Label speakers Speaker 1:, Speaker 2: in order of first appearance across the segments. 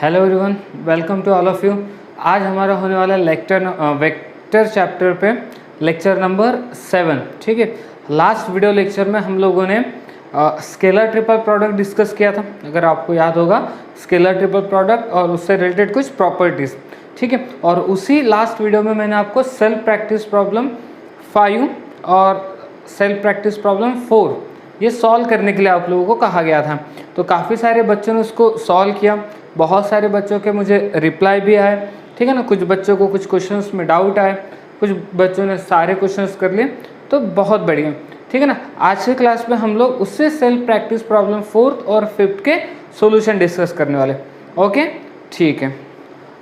Speaker 1: Hello everyone, welcome to all of you. आज हमारा होने वाला वेक्टर चैप्टर पे लेक्चर नंबर 7। ठीक है, लास्ट वीडियो लेक्चर में हम लोगों ने स्केलर ट्रिपल प्रोडक्ट डिस्कस किया था, अगर आपको याद होगा, स्केलर ट्रिपल प्रोडक्ट और उससे रिलेटेड कुछ प्रॉपर्टीज़। ठीक है, और उसी लास्ट वीडियो में मैंने आपको सेल्फ प्रैक्टिस प्रॉब्लम 5 और सेल्फ प्रैक्टिस प्रॉब्लम 4 ये सॉल्व करने के लिए आप लोगों को कहा गया था। तो काफ़ी सारे बच्चों ने उसको सॉल्व किया, बहुत सारे बच्चों के मुझे रिप्लाई भी आए। ठीक है ना, कुछ बच्चों को कुछ क्वेश्चंस में डाउट आए, कुछ बच्चों ने सारे क्वेश्चंस कर लिए, तो बहुत बढ़िया। ठीक है ना, आज के क्लास में हम लोग उससे सेल्फ प्रैक्टिस प्रॉब्लम 4th और 5th के सॉल्यूशन डिस्कस करने वाले। ओके, ठीक है।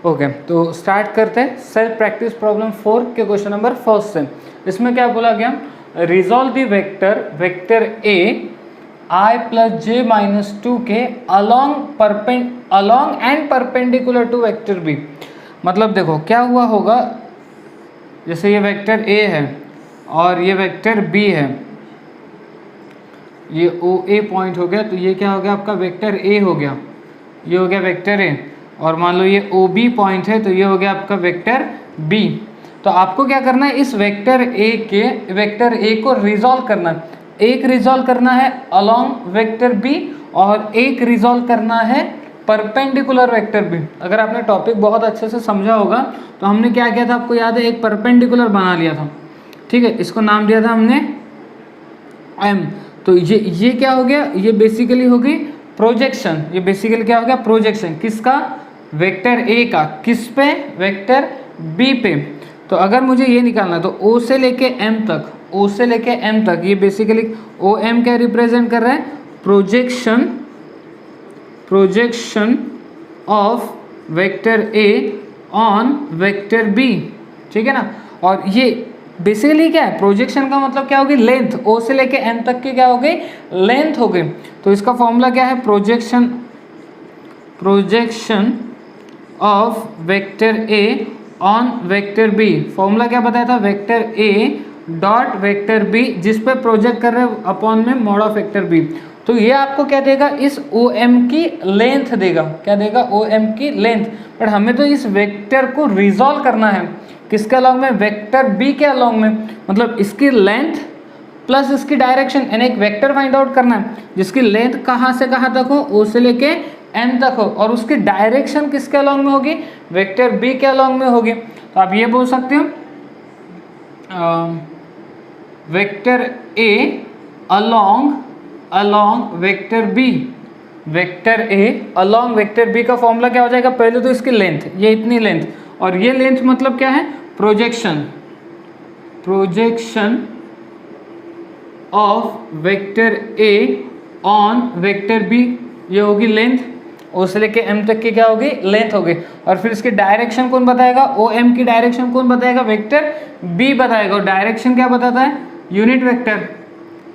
Speaker 1: ओके, तो स्टार्ट करते हैं सेल्फ प्रैक्टिस प्रॉब्लम 4 के क्वेश्चन नंबर 1 से। इसमें क्या बोला गया, resolve the vector A I plus J minus 2 के along and perpendicular to vector B. मतलब देखो क्या हुआ होगा, जैसे ये वेक्टर ए है और ये वेक्टर बी है, ये ओ ए पॉइंट हो गया, तो ये क्या हो गया आपका वेक्टर ए हो गया, ये हो गया वेक्टर ए। और मान लो ये ओ बी पॉइंट है, तो ये हो गया आपका वेक्टर बी। तो आपको क्या करना है, इस वेक्टर ए को रिजॉल्व करना है। एक रिजॉल्व करना है अलोंग वेक्टर बी और एक रिजॉल्व करना है परपेंडिकुलर वेक्टर बी। अगर आपने टॉपिक बहुत अच्छे से समझा होगा तो हमने क्या किया था, आपको याद है, एक परपेंडिकुलर बना लिया था। ठीक है, इसको नाम दिया था हमने एम। तो ये क्या हो गया, ये बेसिकली हो गई प्रोजेक्शन। ये बेसिकली क्या हो गया, प्रोजेक्शन किसका, वेक्टर ए का, किस पे, वेक्टर बी पे। तो अगर मुझे ये निकालना है तो ओ से लेके एम तक, ओ से लेके एम तक, ये बेसिकली ओ एम क्या रिप्रेजेंट कर रहा है, projection of vector A on vector B. ठीक है ना, और ये बेसिकली क्या है, प्रोजेक्शन का मतलब क्या होगी, लेंथ। ओ से लेके एम तक की क्या हो गई, लेंथ हो गई। तो इसका फॉर्मूला क्या है, projection of vector A on vector B. Formula क्या बताया था, vector A dot vector B, जिस पे प्रोजेक्ट कर रहे हैं अपॉन में मॉड ऑफ वेक्टर बी। तो ये आपको क्या देगा, इस ओ एम की लेंथ देगा। क्या देगा, ओ एम की लेंथ। बट हमें तो इस वेक्टर को रिजॉल्व करना है, किसके अलॉन्ग में, वेक्टर बी के अलॉन्ग में। मतलब इसकी लेंथ प्लस इसकी डायरेक्शन, यानी एक वेक्टर फाइंड आउट करना है जिसकी लेंथ कहाँ से कहाँ तक हो, ओ से लेके एन तक हो, और उसकी डायरेक्शन किसके अलॉन्ग में होगी, वेक्टर बी के अलॉन्ग में होगी। तो आप ये बोल सकते हो vector A along vector B, vector A along vector B का फॉर्मूला क्या हो जाएगा, पहले तो इसकी लेंथ, ये इतनी लेंथ, और ये लेंथ मतलब क्या है, projection of vector A on vector B. ये होगी लेंथ, ओ से लेके एम तक की क्या होगी, लेंथ होगी। और फिर इसकी डायरेक्शन कौन बताएगा, ओ एम की डायरेक्शन कौन बताएगा, वेक्टर बी बताएगा। और डायरेक्शन क्या बताता है, यूनिट वेक्टर।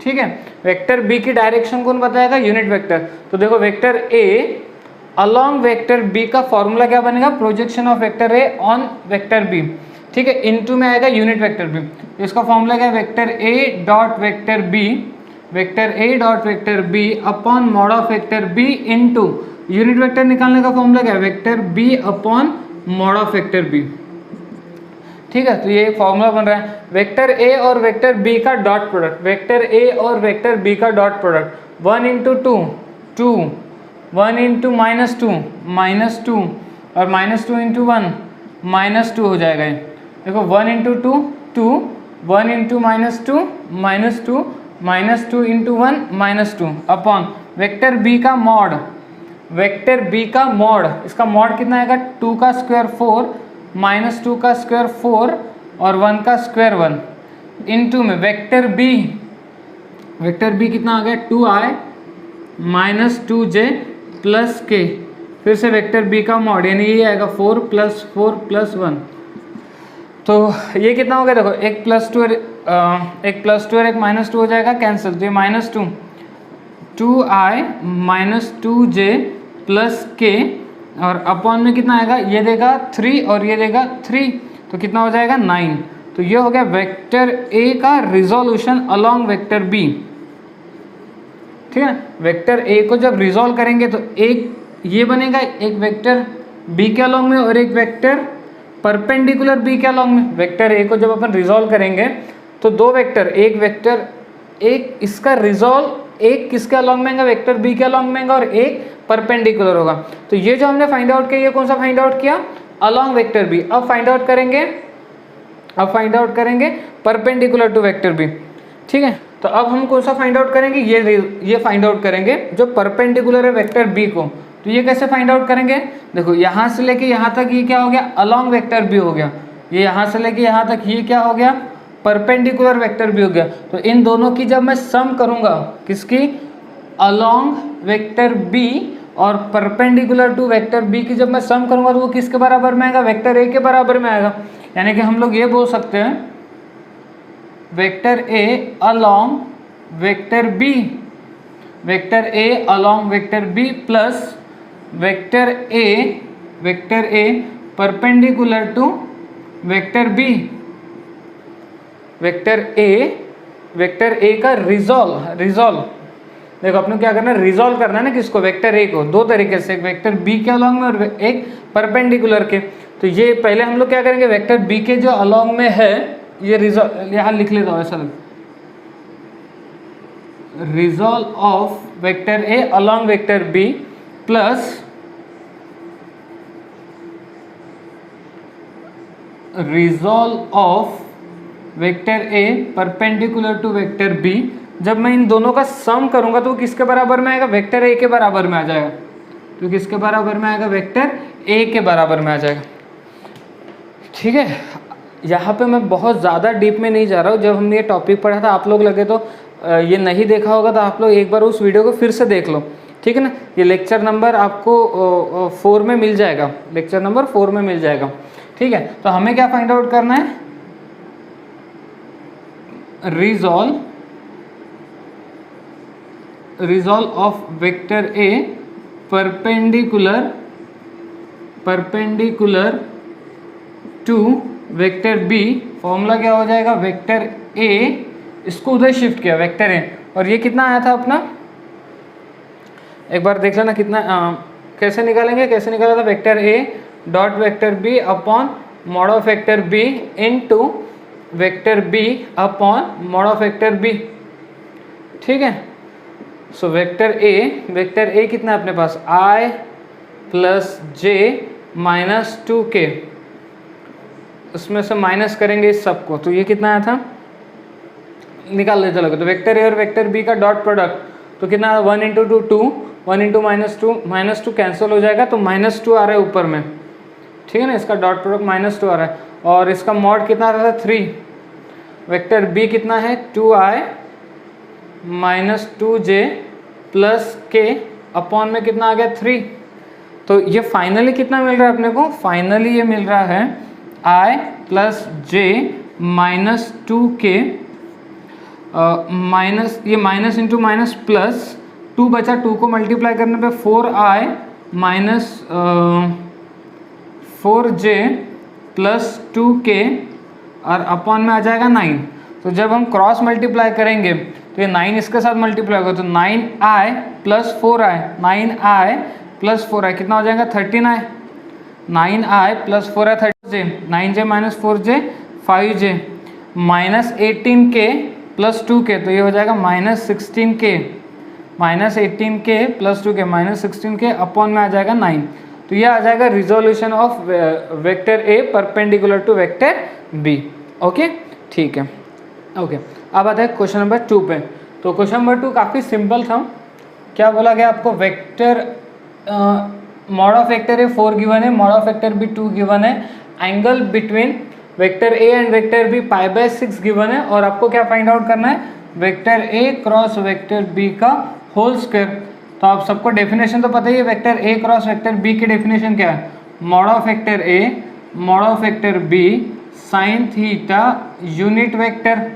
Speaker 1: ठीक है, वेक्टर बी की डायरेक्शन कौन बताएगा, यूनिट वेक्टर। तो देखो vector A along vector B का फॉर्मूला क्या बनेगा, projection of vector A on vector B. ठीक है, इनटू में आएगा यूनिट वेक्टर बी। तो इसका फॉर्मूला क्या है, vector A dot vector B upon mod of vector B into unit vector निकालने का फॉर्मूला क्या है, vector B upon mod of vector B. ठीक है, तो ये एक फॉर्मूला बन रहा है, वेक्टर ए और वेक्टर बी का डॉट प्रोडक्ट, वेक्टर ए और वेक्टर बी का डॉट प्रोडक्ट, 1 इंटू 2 2, 1 इंटू -2 -2, और -2 इंटू 1 -2 हो जाएगा। देखो 1 into 2 2, 1 into -2 -2, -2 into 1 -2 upon vector B का मॉड, वेक्टर बी का मॉड, इसका मॉड कितना आएगा, 2 का स्क्वायर 4, -2 का स्क्वायर 4 और 1 का स्क्वायर 1 इनटू में वेक्टर बी कितना आ गया, 2i -2j प्लस के, फिर से वेक्टर बी का मॉड, यानी ये आएगा 4 + 4 + 1। तो ये कितना हो गया, देखो एक +2 और एक -2 हो जाएगा, कैंसिल। तो ये -2, 2i -2j प्लस के, और अपॉन में कितना आएगा, ये देगा 3 और ये देगा 3, तो कितना हो जाएगा 9। तो ये हो गया वेक्टर ए का रिजोल्यूशन अलॉन्ग वेक्टर बी। ठीक है, वेक्टर ए को जब रिजॉल्व करेंगे तो एक ये बनेगा, एक वेक्टर बी के अलॉन्ग में और एक वेक्टर परपेंडिकुलर बी के अलॉन्ग में। वेक्टर ए को जब अपन रिजॉल्व करेंगे तो दो वेक्टर, एक इसका रिजॉल्व एक किसके अलॉन्ग में आएगा, वेक्टर बी के अलॉन्ग में आएगा और एक परपेंडिकुलर होगा। तो ये जो हमने फाइंड आउट किया, ये कौन सा फाइंड आउट किया, अलॉन्ग वेक्टर बी। अब फाइंड आउट करेंगे परपेंडिकुलर टू वेक्टर बी। ठीक है, तो अब हम कौन सा फाइंड आउट करेंगे, ये फाइंड आउट करेंगे जो परपेंडिकुलर है वेक्टर बी को। तो ये कैसे फाइंड आउट करेंगे, देखो यहाँ से लेके यहाँ तक ये क्या हो गया, अलॉन्ग वेक्टर बी हो गया। ये यहाँ से लेके यहाँ तक ये क्या हो गया, परपेंडिकुलर वेक्टर बी हो गया। तो इन दोनों की जब मैं सम करूंगा, किसकी, अलॉन्ग वेक्टर बी और परपेंडिकुलर टू वेक्टर बी की जब मैं सम करूंगा तो वो किसके बराबर में आएगा, वेक्टर ए के बराबर में आएगा। यानी कि हम लोग ये बोल सकते हैं vector A along vector B, vector A along vector B plus vector A perpendicular to vector B. Vector A का रिजॉल्व देखो अपने क्या करना है, रिजॉल्व करना है ना किसको, वेक्टर ए को, दो तरीके से, एक वेक्टर बी के अलॉन्ग में और एक परपेंडिकुलर के। तो ये पहले हम लोग क्या करेंगे, वेक्टर बी के जो अलॉन्ग में है ये रिजॉल्व यहाँ लिख लेता हूँ ऐसा, resolve of vector A along vector B plus resolve of vector A perpendicular to vector B. जब मैं इन दोनों का सम करूंगा तो वो किसके बराबर में आएगा, वेक्टर ए के बराबर में आ जाएगा। तो किसके बराबर में आएगा, वेक्टर ए के बराबर में आ जाएगा। ठीक है, यहाँ पे मैं बहुत ज़्यादा डीप में नहीं जा रहा हूँ। जब हमने ये टॉपिक पढ़ा था, आप लोग लगे तो ये नहीं देखा होगा तो आप लोग एक बार उस वीडियो को फिर से देख लो। ठीक है ना, ये लेक्चर नंबर आपको 4 में मिल जाएगा, लेक्चर नंबर 4 में मिल जाएगा। ठीक है, तो हमें क्या फाइंड आउट करना है, resolve of vector A perpendicular to vector B. Formula क्या हो जाएगा, वेक्टर ए, इसको उधर शिफ्ट किया वेक्टर ए, और ये कितना आया था अपना, एक बार देख लेना कितना, कैसे निकालेंगे, कैसे निकाला था, vector A dot vector B upon mod of vector B into vector B upon mod of vector B. ठीक है, सो वेक्टर ए कितना है अपने पास, आई प्लस जे माइनस 2k, उसमें से माइनस करेंगे इस सब को, तो ये कितना आया था, निकाल ले चलोगे। तो वेक्टर ए और वेक्टर बी का डॉट प्रोडक्ट तो कितना, 1 इंटू 2 1 इंटू -2 कैंसिल हो जाएगा, तो -2 आ रहा है ऊपर में। ठीक है ना, इसका डॉट प्रोडक्ट -2 आ रहा है, और इसका मॉड कितना आ रहा था, 3। वेक्टर बी कितना है, 2i minus 2j plus k upon में कितना आ गया, 3। तो ये फाइनली कितना मिल रहा है अपने को, फाइनली ये मिल रहा है i plus j minus 2k minus, ये माइनस इंटू माइनस प्लस 2 बचा, 2 को मल्टीप्लाई करने पे 4i minus 4j plus 2k और अपॉन में आ जाएगा 9। तो जब हम क्रॉस मल्टीप्लाई करेंगे तो ये 9 इसके साथ मल्टीप्लाई होगा, तो 9i plus 4i, 9i plus 4i कितना हो जाएगा, 13i, 9i plus 4i 30j, 9j minus 4j 5j minus 18k plus 2k, तो ये हो जाएगा minus 16k, minus 18k plus 2k minus 16k upon में आ जाएगा 9। तो ये आ जाएगा resolution of vector A perpendicular to vector B. Okay, ठीक है, ओके। अब आता है क्वेश्चन नंबर 2 पे। तो क्वेश्चन नंबर 2 काफ़ी सिंपल था। क्या बोला गया आपको, vector mod of vector A 4 given है, mod of vector B 2 given है, angle between vector A and vector B π/6 given है, और आपको क्या फाइंड आउट करना है, vector A cross vector B का होल स्क्वायर। तो आप सबको डेफिनेशन तो पता ही है, vector A cross vector B की डेफिनेशन क्या है, mod of vector A mod of vector B sine theta unit vector.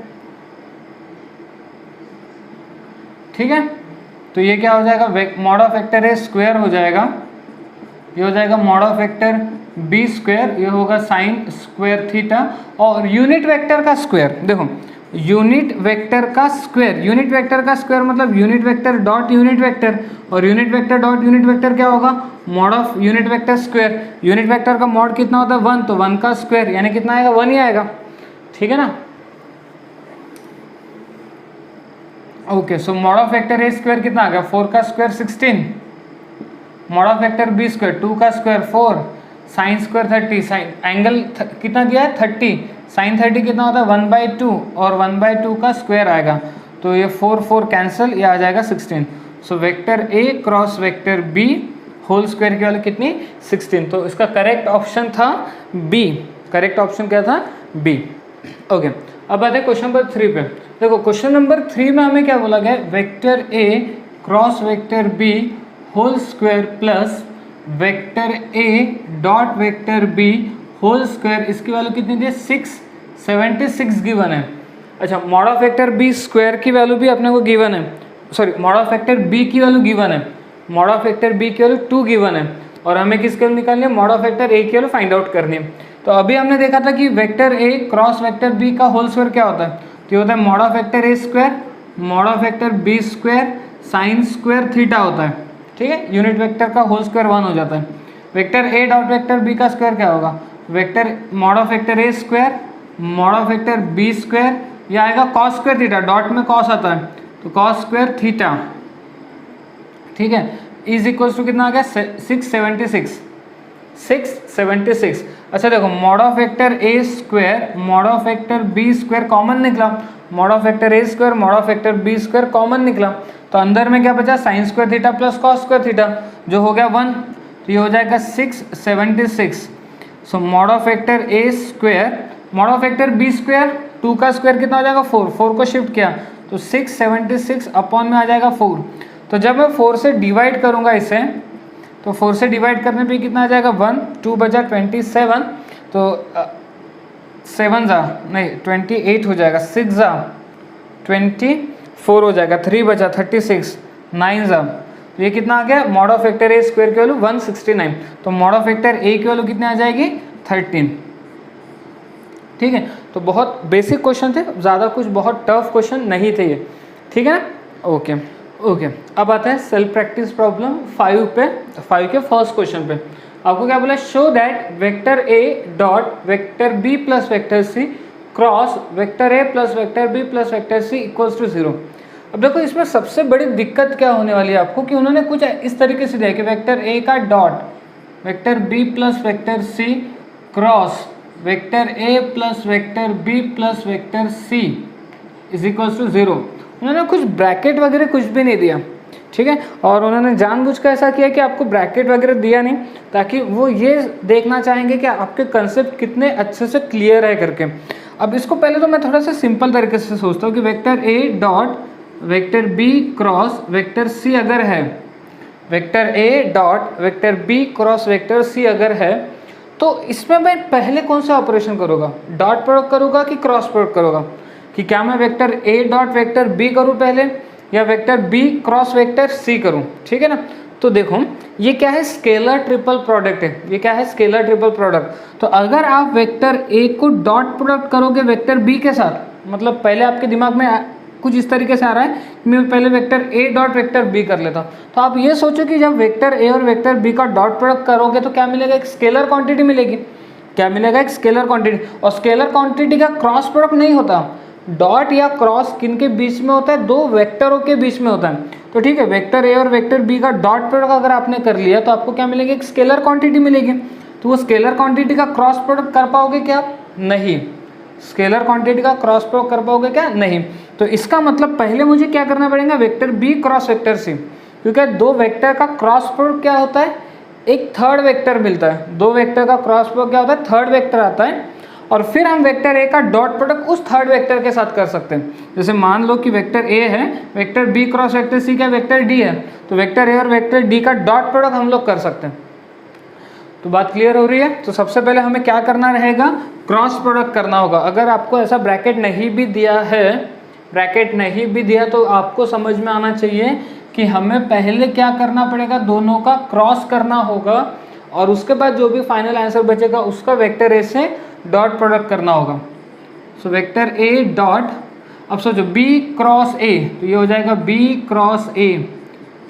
Speaker 1: ठीक है, तो ये क्या हो जाएगा, mod of vector A square हो जाएगा, ये हो जाएगा mod of vector B square, ये होगा साइन स्क्वायर थीटा, और यूनिट वेक्टर का स्क्वायर। देखो यूनिट वेक्टर का स्क्वायर, यूनिट वेक्टर का स्क्वायर मतलब unit vector dot unit vector, और unit vector dot unit vector क्या होगा, mod of unit vector square. Unit vector का मॉड कितना होता है 1, तो 1 का स्क्वायर यानी कितना आएगा 1 ही आएगा, ठीक है ना। Okay, so mod of vector A square कितना आ गया 4 का square 16, mod of vector B square 2 का square 4, sine square 30, sine angle कितना दिया है 30, साइन 30 कितना होता है 1/2 और 1/2 का स्क्वायर आएगा, तो ये 4 4 कैंसिल, ये आ जाएगा 16। So vector A cross vector B whole square की वैल्यू कितनी 16, तो इसका करेक्ट ऑप्शन था बी, करेक्ट ऑप्शन क्या था बी। ओके, अब आते हैं क्वेश्चन नंबर 3 पे। देखो क्वेश्चन नंबर 3 में हमें क्या बोला गया, vector A cross vector B whole square plus vector A dot vector B whole square, इसकी वैल्यू कितनी दी है 676 गिवन है। अच्छा, mod of vector B square की वैल्यू भी अपने को गिवन है, sorry mod of vector B की वैल्यू गिवन है, मॉड ऑफ वेक्टर बी की वैल्यू 2 गिवन है, और हमें किसके वैल्यू निकालनी है, मॉड ऑफ वेक्टर ए की वैल्यू फाइंड आउट करनी है। तो अभी हमने देखा था कि vector A cross vector B का होल स्क्वायर क्या होता है, तो ये होता है mod of vector A square mod of vector B square sine square theta होता है, ठीक है। यूनिट वेक्टर का होल स्क्वायर 1 हो जाता है। Vector A dot vector B का स्क्वायर क्या होगा, vector mod of vector A square mod of vector B square, यह आएगा कॉस स्क्वायर थीटा, डॉट में कॉस आता है तो कॉस स्क्वायर थीटा, ठीक है, इज इक्वल्स टू कितना आ गया 676। अच्छा देखो, mod of vector A square mod of vector B square common निकला, mod of vector A square mod of vector B square common निकला, तो अंदर में क्या बचा sine square theta plus cos square theta, जो हो गया 1, तो ये हो जाएगा 676। So mod of vector A square mod of vector B square 2 का स्क्वायर कितना हो जाएगा 4, 4 को शिफ्ट किया तो 676 अपॉन में आ जाएगा 4। तो जब मैं 4 से डिवाइड करूंगा इसे, तो 4 से डिवाइड करने पे कितना आ जाएगा 1, 2 बचा 27, तो 7 जा नहीं 28 हो जाएगा, 6 जा 24 हो जाएगा, 3 बचा 36, 9 जा, तो ये कितना आ गया mod of vector A square की वैल्यू 169, तो मॉड ऑफ वेक्टर ए की वैल्यू कितनी आ जाएगी 13, ठीक है। तो बहुत बेसिक क्वेश्चन थे, ज़्यादा कुछ बहुत टफ क्वेश्चन नहीं थे ये, ठीक है ना। ओके, अब आता है सेल्फ प्रैक्टिस प्रॉब्लम 5 पे, 5 के फर्स्ट क्वेश्चन पे आपको क्या बोला, show that vector A dot vector B plus vector C cross vector A plus vector B plus vector C equals to 0। अब देखो इसमें सबसे बड़ी दिक्कत क्या होने वाली है आपको, कि उन्होंने कुछ इस तरीके से दिया कि वेक्टर ए का dot vector B plus vector C cross vector A plus vector B plus vector C is equals to 0। उन्होंने कुछ ब्रैकेट वगैरह कुछ भी नहीं दिया, ठीक है, और उन्होंने जानबूझकर ऐसा किया कि आपको ब्रैकेट वगैरह दिया नहीं, ताकि वो ये देखना चाहेंगे कि आपके कंसेप्ट कितने अच्छे से क्लियर है करके। अब इसको पहले तो मैं थोड़ा सा सिंपल तरीके से सोचता हूँ कि vector A dot vector B cross vector C अगर है, vector A dot vector B cross vector C अगर है, तो इसमें मैं पहले कौन सा ऑपरेशन करूँगा, डॉट प्रोडक्ट करूँगा कि क्रॉस प्रोडक्ट करूँगा, कि क्या मैं vector A dot vector B करूँ पहले या vector B cross vector C करूँ, ठीक है ना। तो देखो ये क्या है, स्केलर ट्रिपल प्रोडक्ट है, ये क्या है स्केलर ट्रिपल प्रोडक्ट। तो अगर आप vector A co dot product करोगे वेक्टर बी के साथ, मतलब पहले आपके दिमाग में कुछ इस तरीके से आ रहा है कि मैं पहले vector A dot vector B कर लेता हूँ, तो आप ये सोचो कि जब वेक्टर ए और वेक्टर बी का डॉट प्रोडक्ट करोगे तो क्या मिलेगा, एक स्केलर क्वांटिटी मिलेगी, क्या मिलेगा, एक स्केलर क्वांटिटी। और स्केलर क्वांटिटी का क्रॉस प्रोडक्ट नहीं होता, डॉट या क्रॉस किन के बीच में होता है, दो वेक्टरों के बीच में होता है। तो ठीक है, वेक्टर ए और वेक्टर बी का डॉट प्रोडक्ट अगर आपने कर लिया तो आपको क्या मिलेगी, एक स्केलर क्वांटिटी मिलेगी। तो वो स्केलर क्वांटिटी का क्रॉस प्रोडक्ट कर पाओगे क्या, नहीं, स्केलर क्वांटिटी का क्रॉस प्रोडक्ट कर पाओगे क्या, नहीं। तो इसका मतलब पहले मुझे क्या करना पड़ेगा, vector B cross vector C, क्योंकि दो वेक्टर का क्रॉस प्रोडक्ट क्या होता है, एक थर्ड वेक्टर मिलता है, दो वेक्टर का क्रॉस प्रोडक्ट क्या होता है, थर्ड वेक्टर आता है, और फिर हम वेक्टर ए का डॉट प्रोडक्ट उस थर्ड वेक्टर के साथ कर सकते हैं। जैसे मान लो कि वेक्टर ए है, vector B cross vector C क्या वेक्टर डी है, तो वेक्टर ए और वेक्टर डी का डॉट प्रोडक्ट हम लोग कर सकते हैं। तो बात क्लियर हो रही है। तो सबसे पहले हमें क्या करना रहेगा, क्रॉस प्रोडक्ट करना होगा। अगर आपको ऐसा ब्रैकेट नहीं भी दिया है, ब्रैकेट नहीं भी दिया, तो आपको समझ में आना चाहिए कि हमें पहले क्या करना पड़ेगा, दोनों का क्रॉस करना होगा, और उसके बाद जो भी फाइनल आंसर बचेगा उसका वेक्टर ए से डॉट प्रोडक्ट करना होगा। सो वेक्टर ए डॉट अब सोचो B क्रॉस A, तो ये हो जाएगा B cross A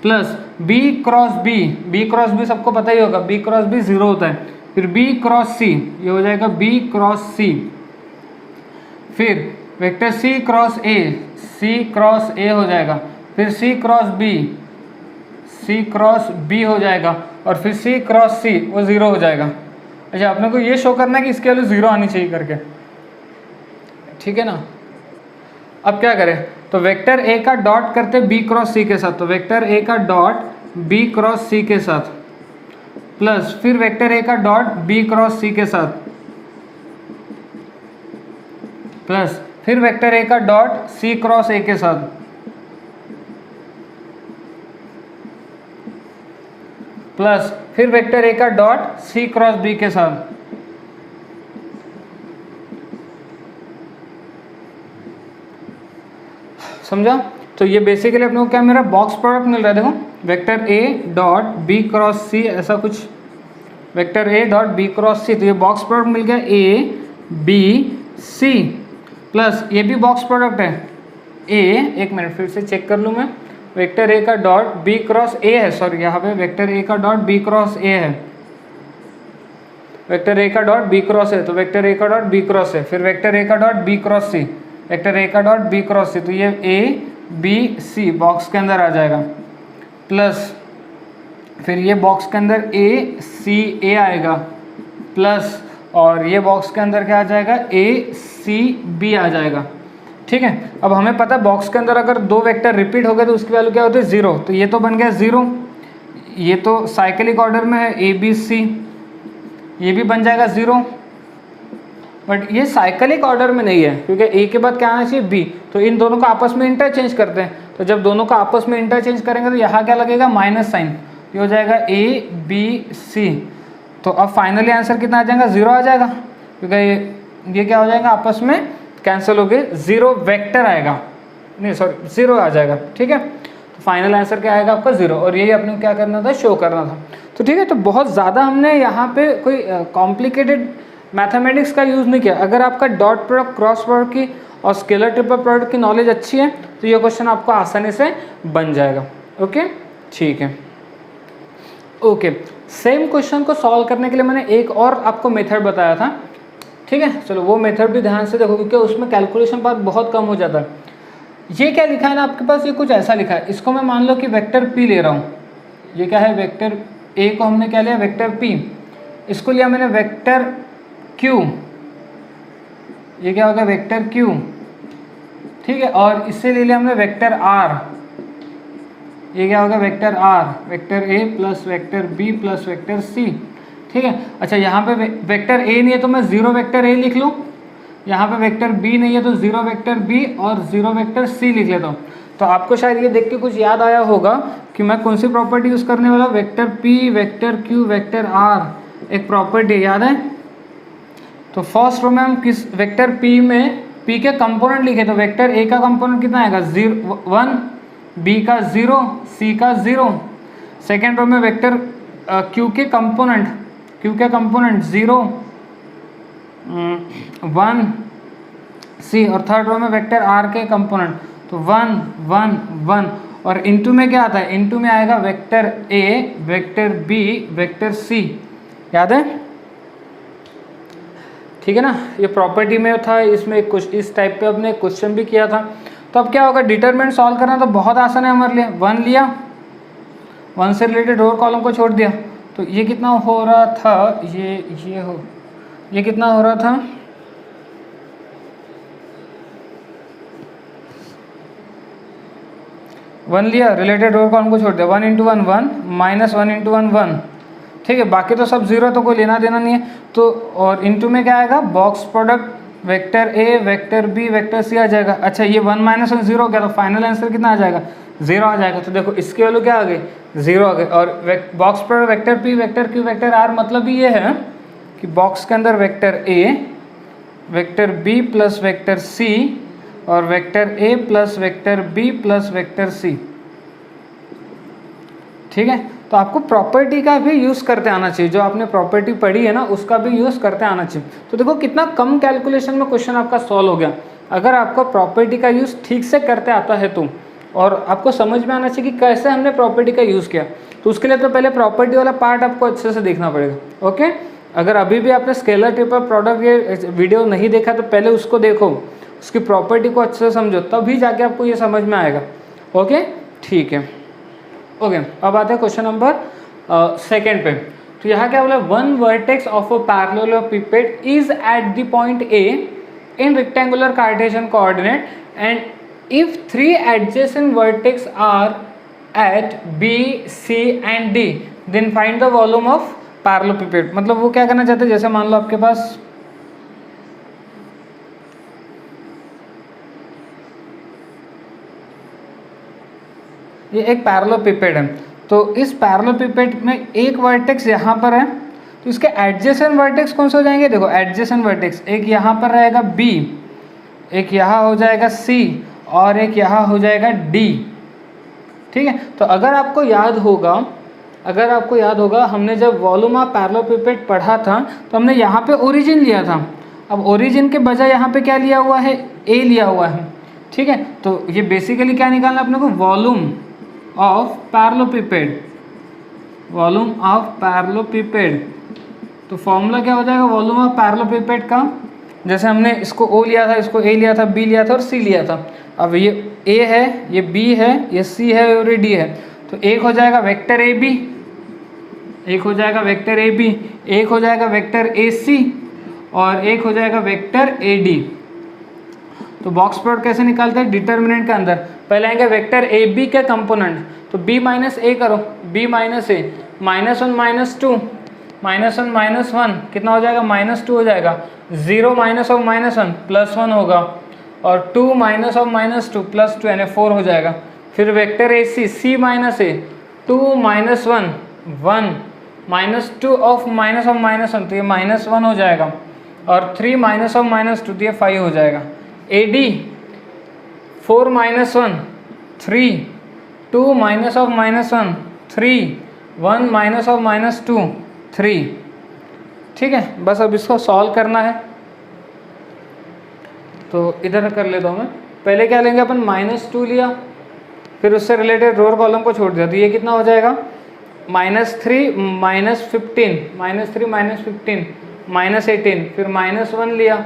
Speaker 1: plus B cross B, B cross B सबको पता ही होगा, B क्रॉस B 0 होता है, फिर B क्रॉस C, ये हो जाएगा B क्रॉस C, फिर vector C cross A, C cross A हो जाएगा, फिर C cross B, C cross B हो जाएगा, और फिर C क्रॉस C वो 0 हो जाएगा। अच्छा, अपने को ये शो करना है कि इसके वैल्यू 0 आनी चाहिए करके, ठीक है ना। अब क्या करें, तो वेक्टर A का डॉट करते B क्रॉस C के साथ, तो वेक्टर A का डॉट B क्रॉस C के साथ प्लस फिर वेक्टर A का डॉट B क्रॉस C के साथ प्लस फिर वेक्टर A का डॉट C क्रॉस A के साथ प्लस फिर वेक्टर A का डॉट C क्रॉस B के साथ समझा। तो ये बेसिकली अपने को क्या मेरा बॉक्स प्रोडक्ट मिल रहा है, देखो vector A dot B cross C ऐसा कुछ, vector A dot B cross C, तो ये बॉक्स प्रोडक्ट मिल गया A B C प्लस ये भी बॉक्स प्रोडक्ट है A, एक मिनट फिर से चेक कर लूँ मैं, वेक्टर A का डॉट B क्रॉस A है, सॉरी यहाँ पे वेक्टर A का डॉट B क्रॉस A है, वेक्टर A का डॉट B क्रॉस है, तो वेक्टर A का डॉट B क्रॉस है, फिर वेक्टर A का dot B cross C, vector A का डॉट B क्रॉस C, तो ये A B C बॉक्स के अंदर आ जाएगा प्लस फिर ये बॉक्स के अंदर A C A आएगा प्लस और ये बॉक्स के अंदर क्या आ जाएगा A C B आ जाएगा, ठीक है। अब हमें पता है बॉक्स के अंदर अगर दो वेक्टर रिपीट हो गए तो उसकी वैल्यू क्या होती है 0, तो ये तो बन गया 0, ये तो साइक्लिक ऑर्डर में है A B C, ये भी बन जाएगा 0, बट ये साइक्लिक ऑर्डर में नहीं है क्योंकि ए के बाद क्या आना चाहिए बी, तो इन दोनों को आपस में इंटरचेंज करते हैं, तो जब दोनों को आपस में इंटरचेंज करेंगे तो यहाँ क्या लगेगा माइनस साइन, ये हो जाएगा ए बी सी, तो अब फाइनली आंसर कितना आ जाएगा 0 आ जाएगा क्योंकि ये क्या हो जाएगा आपस में कैंसिल हो गए, 0 वेक्टर आएगा, नहीं सॉरी 0 आ जाएगा, ठीक है। तो फाइनल आंसर क्या आएगा आपका 0, और यही अपने को क्या करना था शो करना था। तो ठीक है, तो बहुत ज़्यादा हमने यहाँ पे कोई कॉम्प्लिकेटेड मैथमेटिक्स का यूज़ नहीं किया। अगर आपका डॉट प्रोडक्ट क्रॉस प्रोडक्ट की और स्केलर ट्रिपल प्रोडक्ट की नॉलेज अच्छी है तो ये क्वेश्चन आपको आसानी से बन जाएगा। ओके ठीक है, ओके सेम क्वेश्चन को सॉल्व करने के लिए मैंने एक और आपको मेथड बताया था, ठीक है। चलो वो मेथड भी ध्यान से देखो क्योंकि उसमें कैलकुलेशन पार्ट बहुत कम हो जाता है। ये क्या लिखा है ना आपके पास, ये कुछ ऐसा लिखा है, इसको मैं मान लो कि वेक्टर पी ले रहा हूँ, ये क्या है वेक्टर ए को हमने क्या लिया वेक्टर पी, इसको लिया मैंने वेक्टर क्यू, ये क्या होगा वेक्टर क्यू, ठीक है, और इससे ले लिया हमने वेक्टर आर, ये क्या होगा वेक्टर आर, वेक्टर ए plus vector B plus vector C, ठीक है। अच्छा यहाँ पे वेक्टर ए नहीं है तो मैं 0 वेक्टर ए लिख लूँ, यहाँ पे वेक्टर बी नहीं है तो 0 वेक्टर बी और 0 वेक्टर सी लिख लेता हूँ। तो आपको शायद ये देख के कुछ याद आया होगा कि मैं कौन सी प्रॉपर्टी यूज़ करने वाला हूँ, vector P vector Q vector R एक प्रॉपर्टी याद है। तो फर्स्ट रो में हम किस वेक्टर पी में पी के कंपोनेंट लिखे, तो वेक्टर ए का कंपोनेंट कितना आएगा 1, बी का 0, सी का 0। सेकेंड रो में वेक्टर क्यू के कंपोनेंट 0, 1 सी, और थर्ड रो में वेक्टर आर के कंपोनेंट तो 1 1 1, और इनटू में क्या आता है, इनटू में आएगा vector A vector B vector C, याद है, ठीक है ना। ये प्रॉपर्टी में था, इसमें कुछ इस टाइप पे अपने क्वेश्चन भी किया था। तो अब क्या होगा, डिटरमिनेंट सॉल्व करना तो बहुत आसान है हमारे लिए। 1 लिया, 1 से रिलेटेड रोर कॉलम को छोड़ दिया, तो ये कितना हो रहा था, ये कितना हो रहा था, वन लिया, रिलेटेड रोर कॉलम को छोड़ दिया, 1 × 1 1 माइनस 1 × 1 1, ठीक है, बाकी तो सब 0 तो कोई लेना देना नहीं है। तो और इनटू में क्या आएगा, box product vector A vector B vector C आ जाएगा। अच्छा ये 1 - 1 0 हो गया, तो फाइनल आंसर कितना आ जाएगा 0 आ जाएगा। तो देखो इसकी वैल्यू क्या आ गई 0 आ गई, और box product vector P vector Q vector R, मतलब भी ये है कि बॉक्स के अंदर vector A vector B plus vector C और वेक्टर ए plus vector B plus vector C, ठीक है। तो आपको प्रॉपर्टी का भी यूज़ करते आना चाहिए, जो आपने प्रॉपर्टी पढ़ी है ना उसका भी यूज़ करते आना चाहिए। तो देखो कितना कम कैलकुलेशन में क्वेश्चन आपका सॉल्व हो गया। अगर आपको प्रॉपर्टी का यूज़ ठीक से करते आता है तो, और आपको समझ में आना चाहिए कि कैसे हमने प्रॉपर्टी का यूज़ किया, तो उसके लिए तो पहले प्रॉपर्टी वाला पार्ट आपको अच्छे से देखना पड़ेगा। ओके, अगर अभी भी आपने स्केलर ट्रिपल प्रोडक्ट ये वीडियो नहीं देखा तो पहले उसको देखो, उसकी प्रॉपर्टी को अच्छे से समझो, तभी जाके आपको ये समझ में आएगा। ओके, ठीक है। ओके, अब आते हैं क्वेश्चन नंबर सेकेंड पे। तो यहाँ क्या बोला, one vertex of a parallelepiped is at the point A in rectangular Cartesian coordinate and if three adjacent vertex are at B C and D then find the volume of parallelepiped. मतलब वो क्या करना चाहते हैं, जैसे मान लो आपके पास ये एक पैरेललोपिपेड है, तो इस पैरेललोपिपेड में एक वर्टेक्स यहाँ पर है, तो इसके एडजेसेंट वर्टेक्स कौन से हो जाएंगे, देखो एडजेसेंट वर्टेक्स एक यहाँ पर रहेगा B, एक यहाँ हो जाएगा C और एक यहाँ हो जाएगा D। ठीक है, तो अगर आपको याद होगा हमने जब वॉल्यूम ऑफ पैरेललोपिपेड पढ़ा था तो हमने यहाँ पे ओरिजिन लिया था। अब ओरिजिन के बजाय यहाँ पे क्या लिया हुआ है, A लिया हुआ है। ठीक है, तो ये बेसिकली क्या निकालना अपने को, वॉल्यूम ऑफ पैरेललोपिपेड। तो फॉर्मूला क्या हो जाएगा वॉल्यूम ऑफ पैरेललोपिपेड का, जैसे हमने इसको O लिया था, इसको A लिया था, B लिया था और C लिया था। अब ये A है, ये B है, ये C है और ये D है, तो एक हो जाएगा वेक्टर AB, एक हो जाएगा वेक्टर AB, एक हो जाएगा वेक्टर AC और एक हो जाएगा वेक्टर AD। तो बॉक्स प्लॉट कैसे निकालते हैं, डिटर्मिनेंट के अंदर पहले आएंगे वेक्टर AB के कंपोनेंट, तो B माइनस A करो, B माइनस A, -1 -2, -1 -1 कितना हो जाएगा, -2 हो जाएगा, 0 माइनस ऑफ -1 +1 होगा और 2 माइनस ऑफ -2 +2 यानी 4 हो जाएगा। फिर vector AC C minus A, 2 minus 1 1 -2 of -1 तो ये -1 हो जाएगा और 3 माइनस ऑफ -2 तो ये 5 हो जाएगा। AD 4 minus 1 3, 2 minus of -1 3, 1 minus of -2 3। ठीक है, बस अब इसको सॉल्व करना है, तो इधर कर लेता हूँ मैं। पहले क्या लेंगे अपन, -2 लिया, फिर उससे रिलेटेड रो और कॉलम को छोड़ दिया, तो ये कितना हो जाएगा, -3 -15 -18, फिर -1 लिया,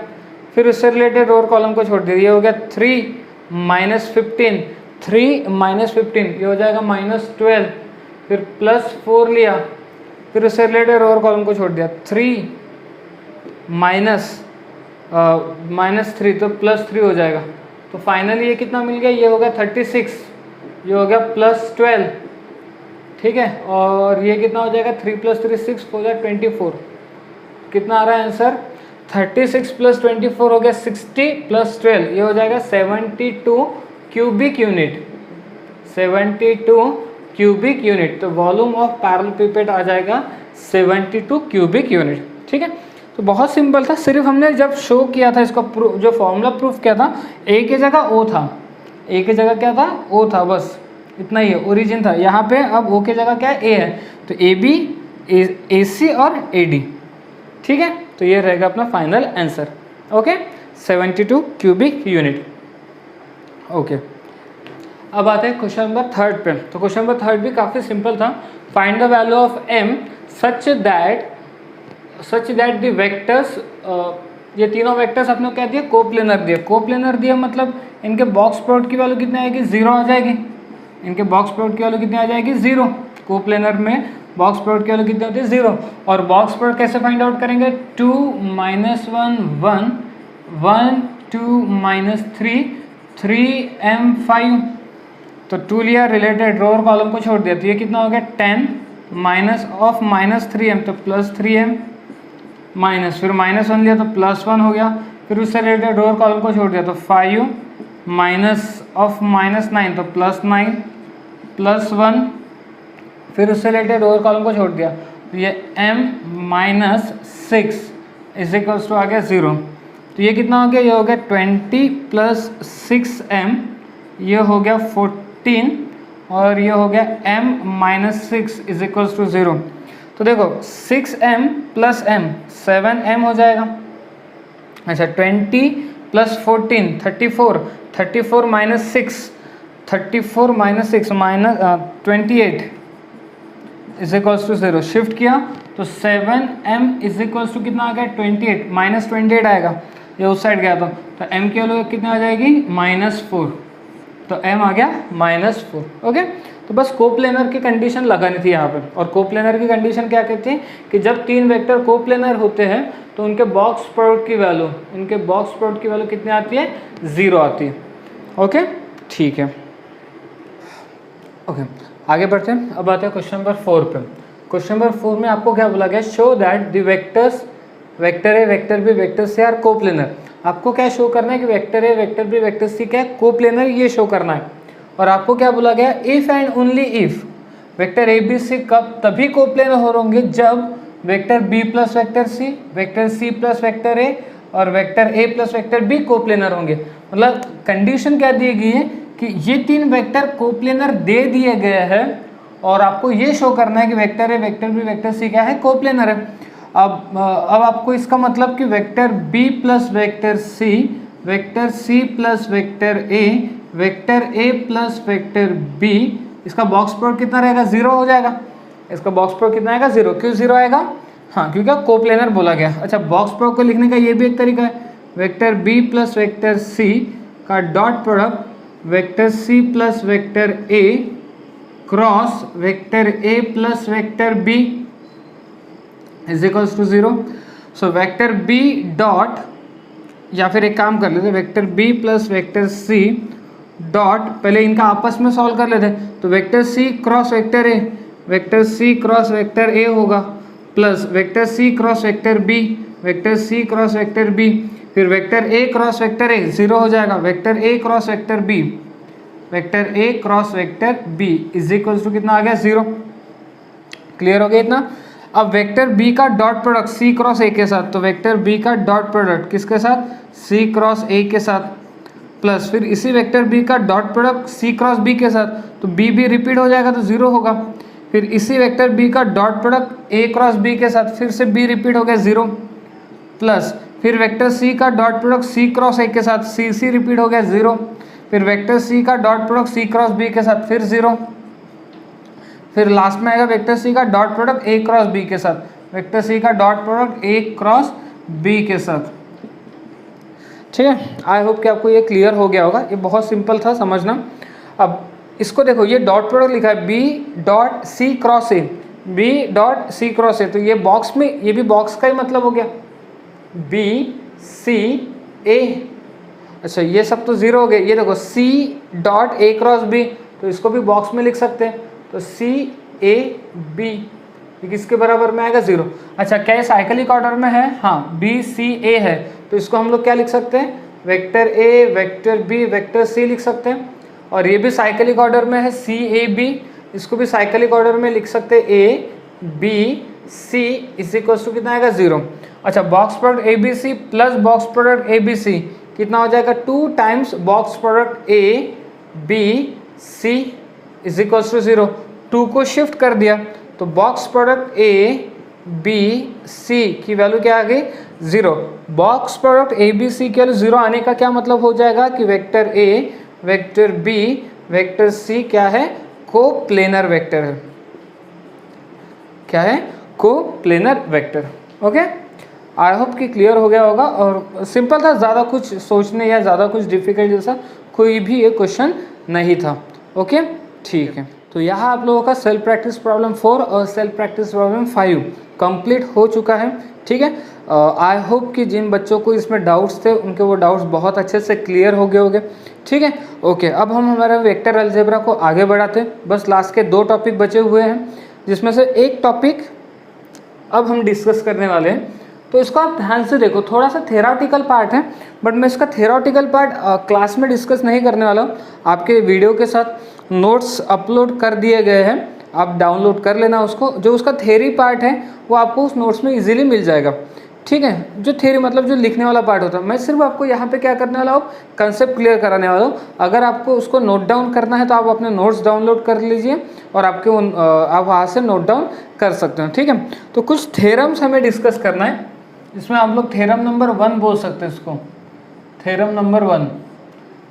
Speaker 1: फिर उससे रिलेटेड रो और कॉलम को छोड़ दिया, ये हो गया 3 -15, 3 -15 ये हो जाएगा -12, फिर +4 लिया, फिर उससे रिलेटेड रो और कॉलम को छोड़ दिया, 3 -3 तो +3 हो जाएगा। तो फाइनली ये कितना मिल गया, ये हो गया 36, ये हो गया +12। ठीक है, और ये कितना हो जाएगा, 3 + 3 6 हो गया 24। कितना आ रहा है आंसर, 36 + 24 हो गया 60 + 12 ये हो जाएगा 72 क्यूबिक यूनिट, 72 क्यूबिक यूनिट। तो वॉल्यूम ऑफ पैरेललोपिपेड आ जाएगा 72 क्यूबिक यूनिट। ठीक है, तो बहुत सिंपल था, सिर्फ हमने जब शो किया था इसको जो फॉर्मूला प्रूफ किया था, ए की जगह ओ था, ए की जगह क्या था, ओ था, बस इतना ही है, ओरिजिन था। यहाँ पे अब ओ की जगह क्या है, ए है, तो ए बी ए सी और ए डी। ठीक है, तो ये रहेगा अपना final answer. Okay, 72 cubic unit. Okay, अब आते हैं क्वेश्चन नंबर 3 पे। तो क्वेश्चन नंबर 3 भी काफ़ी सिंपल था। Find the value of m such that the vectors, ये तीनों वेक्टर्स अपने को क्या दिया, कोप्लेनर दिया। कोप्लेनर दिया मतलब इनके बॉक्स प्लॉट की वैल्यू कितनी आएगी, 0 आ जाएगी। इनके बॉक्स प्लॉट की वैल्यू कितनी आ जाएगी, 0। कोप्लेनर में बॉक्स प्लॉट की वैल्यू कितनी होती है, 0। और बॉक्स प्लॉट कैसे फाइंड आउट करेंगे, 2 - 1 1 1 2 - 3 3m 5। तो 2 लिया, रिलेटेड रो और कॉलम को छोड़ दिया, तो ये कितना हो गया 10 माइनस ऑफ -3m तो +3m माइनस, फिर -1 लिया तो +1 हो गया, फिर उससे रिलेटेड रो और कॉलम को छोड़ दिया तो 5 माइनस ऑफ -9 तो +9 +1, फिर उससे रिलेटेड रो और कॉलम को छोड़ दिया, तो ये m - 6 इज आ गया 0। तो ये कितना हो गया, ये हो गया 20 + 6m, ये हो गया 14 और ये हो गया m - 6 इज 0। तो देखो 6m + m 7m हो जाएगा। अच्छा, 20 plus 14 34, 34 minus 6, 34 minus 6 minus 28 is equals to 0। Shift किया तो 7m इज इक्वल्स टू कितना आ गया 28, माइनस 28 आएगा, ये उस साइड गया तो m की वैल्यू कितना आ जाएगी -4, तो m आ गया -4। ओके, तो बस कोप्लेनर की कंडीशन लगानी थी यहाँ पे। और कोप्लेनर की कंडीशन क्या कहती है कि जब तीन वेक्टर कोप्लेनर होते हैं तो उनके बॉक्स प्रोडक्ट की वैल्यू कितनी आती है 0 आती है। ओके, ठीक है। ओके, आगे बढ़ते हैं। अब आते हैं क्वेश्चन नंबर 4 पे। क्वेश्चन नंबर 4 में आपको क्या बोला गया, show that the vectors vector A vector B vector C are coplanar. आपको क्या शो करना है कि vector A vector B vector C क्या है कोप्लेनर, ये शो करना है। और आपको क्या बोला गया, if and only if vector A B C कब तभी कोप्लेनर होंगे जब vector B plus vector C plus vector A और वेक्टर ए प्लस वेक्टर बी कोप्लेनर होंगे। मतलब कंडीशन क्या दी गई है कि ये तीन वेक्टर कोप्लेनर दे दिए गए हैं और आपको ये शो करना है कि vector A vector B vector C क्या है कोप्लेनर है। अब आपको इसका मतलब कि vector B plus vector C plus vector ए प्लस वेक्टर बी, इसका बॉक्स प्रोडक्ट कितना रहेगा 0 हो जाएगा। इसका बॉक्स प्रोडक्ट कितना आएगा 0। क्यों 0 आएगा, हाँ क्योंकि कोप्लेनर बोला गया। अच्छा, बॉक्स प्रोडक्ट को लिखने का ये भी एक तरीका है, vector B plus vector C का dot product vector C plus vector A cross vector A plus vector B is equals to 0। So vector B dot, या फिर एक काम कर लेते, vector B plus vector C dot, पहले इनका आपस में सॉल्व कर लेते, तो vector C cross vector A होगा plus vector C cross vector B, फिर vector A cross vector A 0 हो जाएगा, vector A cross vector B is equals to कितना आ गया 0। क्लियर हो गया इतना। अब वेक्टर बी का dot product C cross A के साथ, तो वेक्टर बी का डॉट प्रोडक्ट किसके साथ, सी क्रॉस ए के साथ, प्लस फिर इसी वेक्टर बी का dot product C cross B के साथ, तो बी रिपीट हो जाएगा तो 0 होगा। फिर इसी वेक्टर बी का dot product A cross B के साथ, फिर से बी रिपीट हो गया 0, प्लस फिर वेक्टर सी का dot product C cross A के साथ, सी रिपीट हो गया 0, फिर वेक्टर सी का dot product C cross B के साथ, फिर 0, फिर लास्ट में आएगा वेक्टर सी का dot product A cross B के साथ, वेक्टर सी का dot product A cross B के साथ। ठीक है, आई होप कि आपको ये क्लियर हो गया होगा, ये बहुत सिंपल था समझना। अब इसको देखो, ये डॉट प्रोडक्ट लिखा है B dot C cross A, तो ये बॉक्स में, ये भी बॉक्स का ही मतलब हो गया बी सी ए। अच्छा, ये सब तो 0 हो गए। ये देखो C dot A cross B, तो इसको भी बॉक्स में लिख सकते हैं, तो सी ए बी, ये किसके बराबर में आएगा 0। अच्छा, क्या ये साइक्लिक ऑर्डर में है, हाँ बी सी ए है, तो इसको हम लोग क्या लिख सकते हैं, vector A vector B vector C लिख सकते हैं। और ये भी साइक्लिक ऑर्डर में है सी ए बी, इसको भी साइक्लिक ऑर्डर में लिख सकते हैं A B C is equals to कितना आएगा 0। अच्छा, box product A B C plus box product A B C कितना हो जाएगा 2 times box product A B C is equals to 0। 2 को शिफ्ट कर दिया तो box product A B C की वैल्यू क्या आ गई 0। Box product A B C की वैल्यू 0 आने का क्या मतलब हो जाएगा कि vector A vector B vector C क्या है, कोप्लेनर वेक्टर है। क्या है, coplanar vector. Okay, I hope कि क्लियर हो गया होगा और सिंपल था, ज़्यादा कुछ सोचने या ज़्यादा कुछ डिफिकल्ट जैसा कोई भी ये क्वेश्चन नहीं था। ओके, ठीक है। तो यहाँ आप लोगों का सेल्फ प्रैक्टिस प्रॉब्लम 4 और सेल्फ प्रैक्टिस प्रॉब्लम 5 कंप्लीट हो चुका है। ठीक है, आई होप कि जिन बच्चों को इसमें डाउट्स थे उनके वो डाउट्स बहुत अच्छे से क्लियर हो गए होंगे। ठीक है, ओके। अब हम हमारे वेक्टर अलजेब्रा को आगे बढ़ाते हैं। बस लास्ट के 2 टॉपिक बचे हुए हैं, जिसमें से एक टॉपिक अब हम डिस्कस करने वाले हैं। तो इसको आप ध्यान से देखो, थोड़ा सा थेराटिकल पार्ट है, बट मैं इसका थेराटिकल पार्ट क्लास में डिस्कस नहीं करने वाला हूँ। आपके वीडियो के साथ नोट्स अपलोड कर दिए गए हैं, आप डाउनलोड कर लेना उसको। जो उसका थेरी पार्ट है वो आपको उस नोट्स में इजीली मिल जाएगा। ठीक है, जो थेरी मतलब जो लिखने वाला पार्ट होता है, मैं सिर्फ आपको यहाँ पे क्या करने वाला हूँ, कंसेप्ट क्लियर कराने वाला हूँ। अगर आपको उसको नोट डाउन करना है तो आप अपने नोट्स डाउनलोड कर लीजिए और आप वहाँ से नोट डाउन कर सकते हो। ठीक है, तो कुछ थेरम्स हमें डिस्कस करना है, इसमें आप लोग थेरम नंबर 1 बोल सकते हैं इसको। Theorem number 1।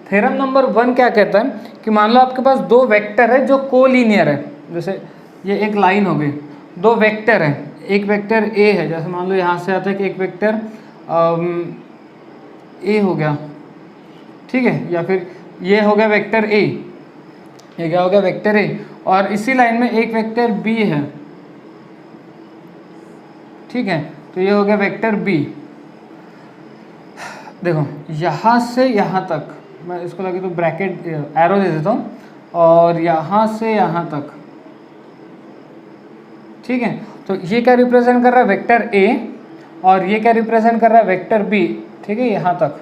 Speaker 1: थ्योरम नंबर 1 क्या कहता है कि मान लो आपके पास दो वेक्टर है जो कोलिनियर है। जैसे ये एक लाइन हो गई, दो वेक्टर है, एक वेक्टर ए है, जैसे मान लो यहाँ से आता है कि एक वेक्टर ए हो गया, ठीक है, या फिर ये हो गया वेक्टर ए, ये क्या हो गया वेक्टर ए, और इसी लाइन में एक वेक्टर बी है, ठीक है, तो ये हो गया वेक्टर बी। देखो यहाँ से यहाँ तक, मैं इसको लगे तो ब्रैकेट एरो दे देता हूँ, और यहाँ से यहाँ तक, ठीक है, तो ये क्या रिप्रेजेंट कर रहा है वेक्टर ए, और ये क्या रिप्रेजेंट कर रहा है वेक्टर बी, ठीक है, यहाँ तक।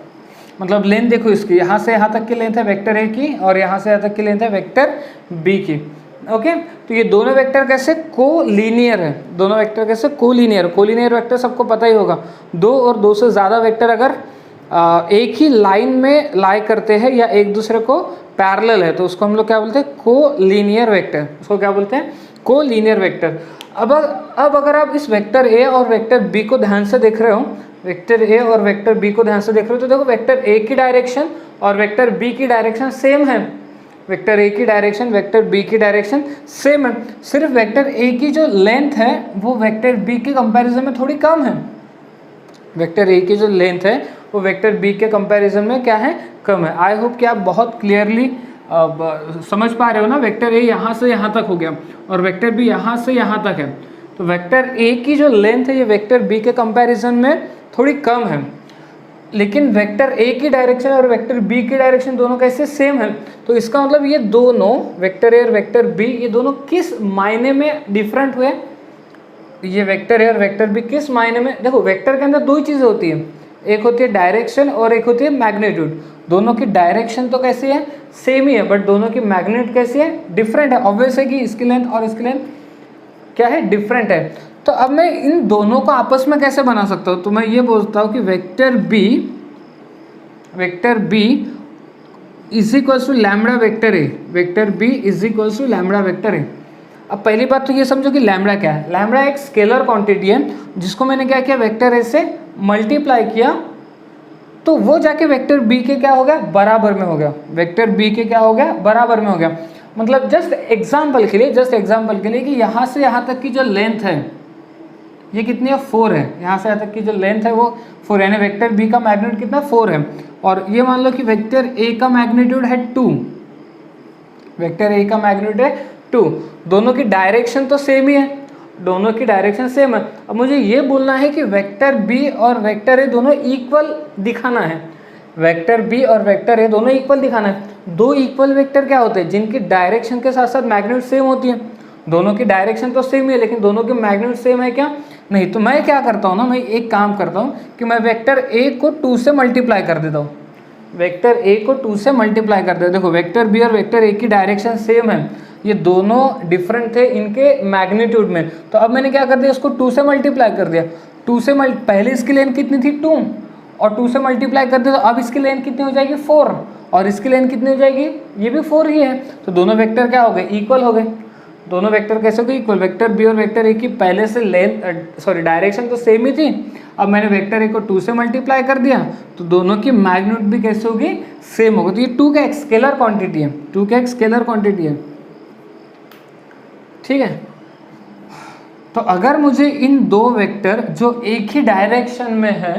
Speaker 1: मतलब लेंथ देखो इसकी, यहाँ से यहाँ तक की लेंथ है वेक्टर ए की, और यहाँ से यहाँ तक की लेंथ है वेक्टर बी की। ओके, तो ये दोनों वेक्टर कैसे कोलिनियर है, दोनों वेक्टर कैसे कोलिनियर। कोलिनियर वेक्टर सबको पता ही होगा, दो और दो से ज़्यादा वेक्टर अगर एक ही लाइन में लाई करते हैं या एक दूसरे को पैरेलल है तो उसको हम लोग क्या बोलते हैं कोलिनियर वेक्टर, उसको क्या बोलते हैं कोलिनियर वेक्टर। अब अगर आप इस वेक्टर ए और वेक्टर बी को ध्यान से देख रहे हो, वेक्टर ए और वेक्टर बी को ध्यान से देख रहे हो, तो देखो वेक्टर ए की डायरेक्शन और वेक्टर बी की डायरेक्शन सेम है, वेक्टर ए की डायरेक्शन वेक्टर बी की डायरेक्शन सेम है, सिर्फ वेक्टर ए की जो लेंथ है वो वेक्टर बी के कंपैरिजन में थोड़ी कम है, वेक्टर ए की जो लेंथ है वो वेक्टर बी के कंपैरिजन में क्या है कम है। आई होप कि आप बहुत क्लियरली समझ पा रहे हो ना। वेक्टर ए यहाँ से यहाँ तक हो गया और वेक्टर बी यहाँ से यहाँ तक है, तो वेक्टर ए की जो लेंथ है ये वेक्टर बी के कंपैरिजन में थोड़ी कम है, लेकिन वेक्टर ए की डायरेक्शन और वेक्टर बी की डायरेक्शन दोनों कैसे सेम है। तो इसका मतलब ये दोनों वेक्टर ए और वेक्टर बी ये दोनों किस मायने में डिफरेंट हुए, ये वेक्टर है और वेक्टर बी किस मायने में। देखो वेक्टर के अंदर दो ही चीज़ें होती है, एक होती है डायरेक्शन और एक होती है मैग्नीट्यूड। दोनों की डायरेक्शन तो कैसी है सेम ही है, बट दोनों की मैग्नीट्यूड कैसी है डिफरेंट है। ऑब्वियस है कि इसकी लेंथ और इसकी लेंथ क्या है डिफरेंट है। तो अब मैं इन दोनों को आपस में कैसे बना सकता हूँ, तो मैं ये बोलता हूँ कि vector B is equals to lambda vector A, vector B is equals to lambda vector A. अब पहली बात तो ये समझो कि लैम्बडा क्या है। लैम्बडा एक स्केलर क्वांटिटी है जिसको मैंने क्या किया वेक्टर ए से मल्टीप्लाई किया, तो वो जाके वेक्टर बी के क्या हो गया बराबर में हो गया, वेक्टर बी के क्या हो गया बराबर में हो गया। मतलब जस्ट एग्जाम्पल के लिए कि यहाँ से यहाँ तक की जो लेंथ है ये कितनी है 4 है, यहाँ से यहाँ तक की जो लेंथ है वो 4 है, यानी वेक्टर बी का मैग्नीट्यूड कितना 4 है। और ये मान लो कि वेक्टर ए का मैग्नीट्यूड है 2, वेक्टर ए का मैग्नीट्यूड है 2, दोनों की डायरेक्शन तो सेम ही है, दोनों की डायरेक्शन सेम है। अब मुझे ये बोलना है कि वेक्टर बी और वेक्टर ए दोनों इक्वल दिखाना है, वेक्टर बी और वेक्टर ए दोनों इक्वल दिखाना है। दो इक्वल वेक्टर क्या होते हैं जिनकी डायरेक्शन के साथ साथ मैग्नीट्यूड सेम होती है, दोनों की डायरेक्शन तो सेम ही है लेकिन दोनों की मैग्नीट्यूड सेम है क्या नहीं। तो मैं क्या करता हूँ ना, मैं एक काम करता हूँ कि मैं वेक्टर ए को 2 से मल्टीप्लाई कर देता हूँ, वेक्टर ए को 2 से मल्टीप्लाई कर देता हूँ। देखो वेक्टर बी और वेक्टर ए की डायरेक्शन सेम है, ये दोनों डिफरेंट थे इनके मैग्नीट्यूड में, तो अब मैंने क्या कर दिया इसको 2 से मल्टीप्लाई कर दिया। 2 से पहले इसकी लेंथ कितनी थी 2 और 2 से मल्टीप्लाई कर दिया, तो अब इसकी लेंथ कितनी हो जाएगी 4 और इसकी लेंथ कितनी हो जाएगी ये भी 4 ही है। तो दोनों वेक्टर क्या हो गए इक्वल हो गए, दोनों वेक्टर कैसे हो गए इक्वल। वेक्टर बी और वेक्टर ए की पहले से लेंथ डायरेक्शन तो सेम ही थी, अब मैंने वेक्टर ए को 2 से मल्टीप्लाई कर दिया तो दोनों की मैग्नीट्यूड भी कैसे होगी सेम होगी। तो ये 2 का एक स्केलर क्वांटिटी है, 2 का एक स्केलर क्वांटिटी है, ठीक है। तो अगर मुझे इन दो वेक्टर जो एक ही डायरेक्शन में है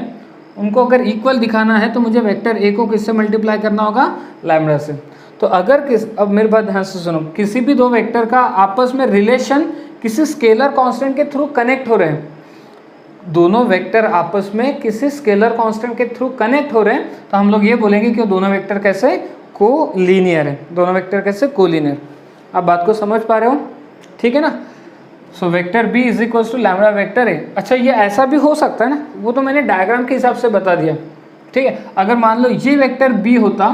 Speaker 1: उनको अगर इक्वल दिखाना है तो मुझे वेक्टर ए को किससे मल्टीप्लाई करना होगा लैम्बडा से। तो अगर अब मेरे बात ध्यान से सुनो, किसी भी दो वेक्टर का आपस में रिलेशन किसी स्केलर कांस्टेंट के थ्रू कनेक्ट हो रहे हैं, दोनों वेक्टर आपस में किसी स्केलर कांस्टेंट के थ्रू कनेक्ट हो रहे हैं, तो हम लोग ये बोलेंगे कि दोनों वेक्टर कैसे कोलिनियर है, दोनों वेक्टर कैसे कोलिनियर। आप बात को समझ पा रहे हो, ठीक है ना। So vector B is equal to lambda vector A. अच्छा ये ऐसा भी हो सकता है ना, वो तो मैंने डायग्राम के हिसाब से बता दिया, ठीक है। अगर मान लो ये वेक्टर बी होता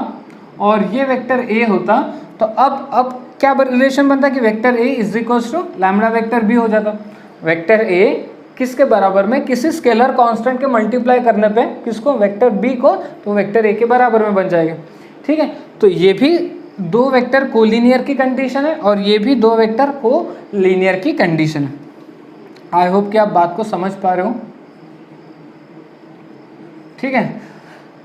Speaker 1: और ये वेक्टर ए होता तो अब क्या रिलेशन बनता कि vector A is equal to lambda vector B हो जाता। वेक्टर ए किसके बराबर में किसी स्केलर कांस्टेंट के मल्टीप्लाई करने पे किसको वेक्टर बी को, तो वेक्टर ए के बराबर में बन जाएगा, ठीक है। तो ये भी दो वेक्टर कोलिनियर की कंडीशन है और ये भी दो वेक्टर कोलिनियर की कंडीशन है। आई होप कि आप बात को समझ पा रहे हो, ठीक है।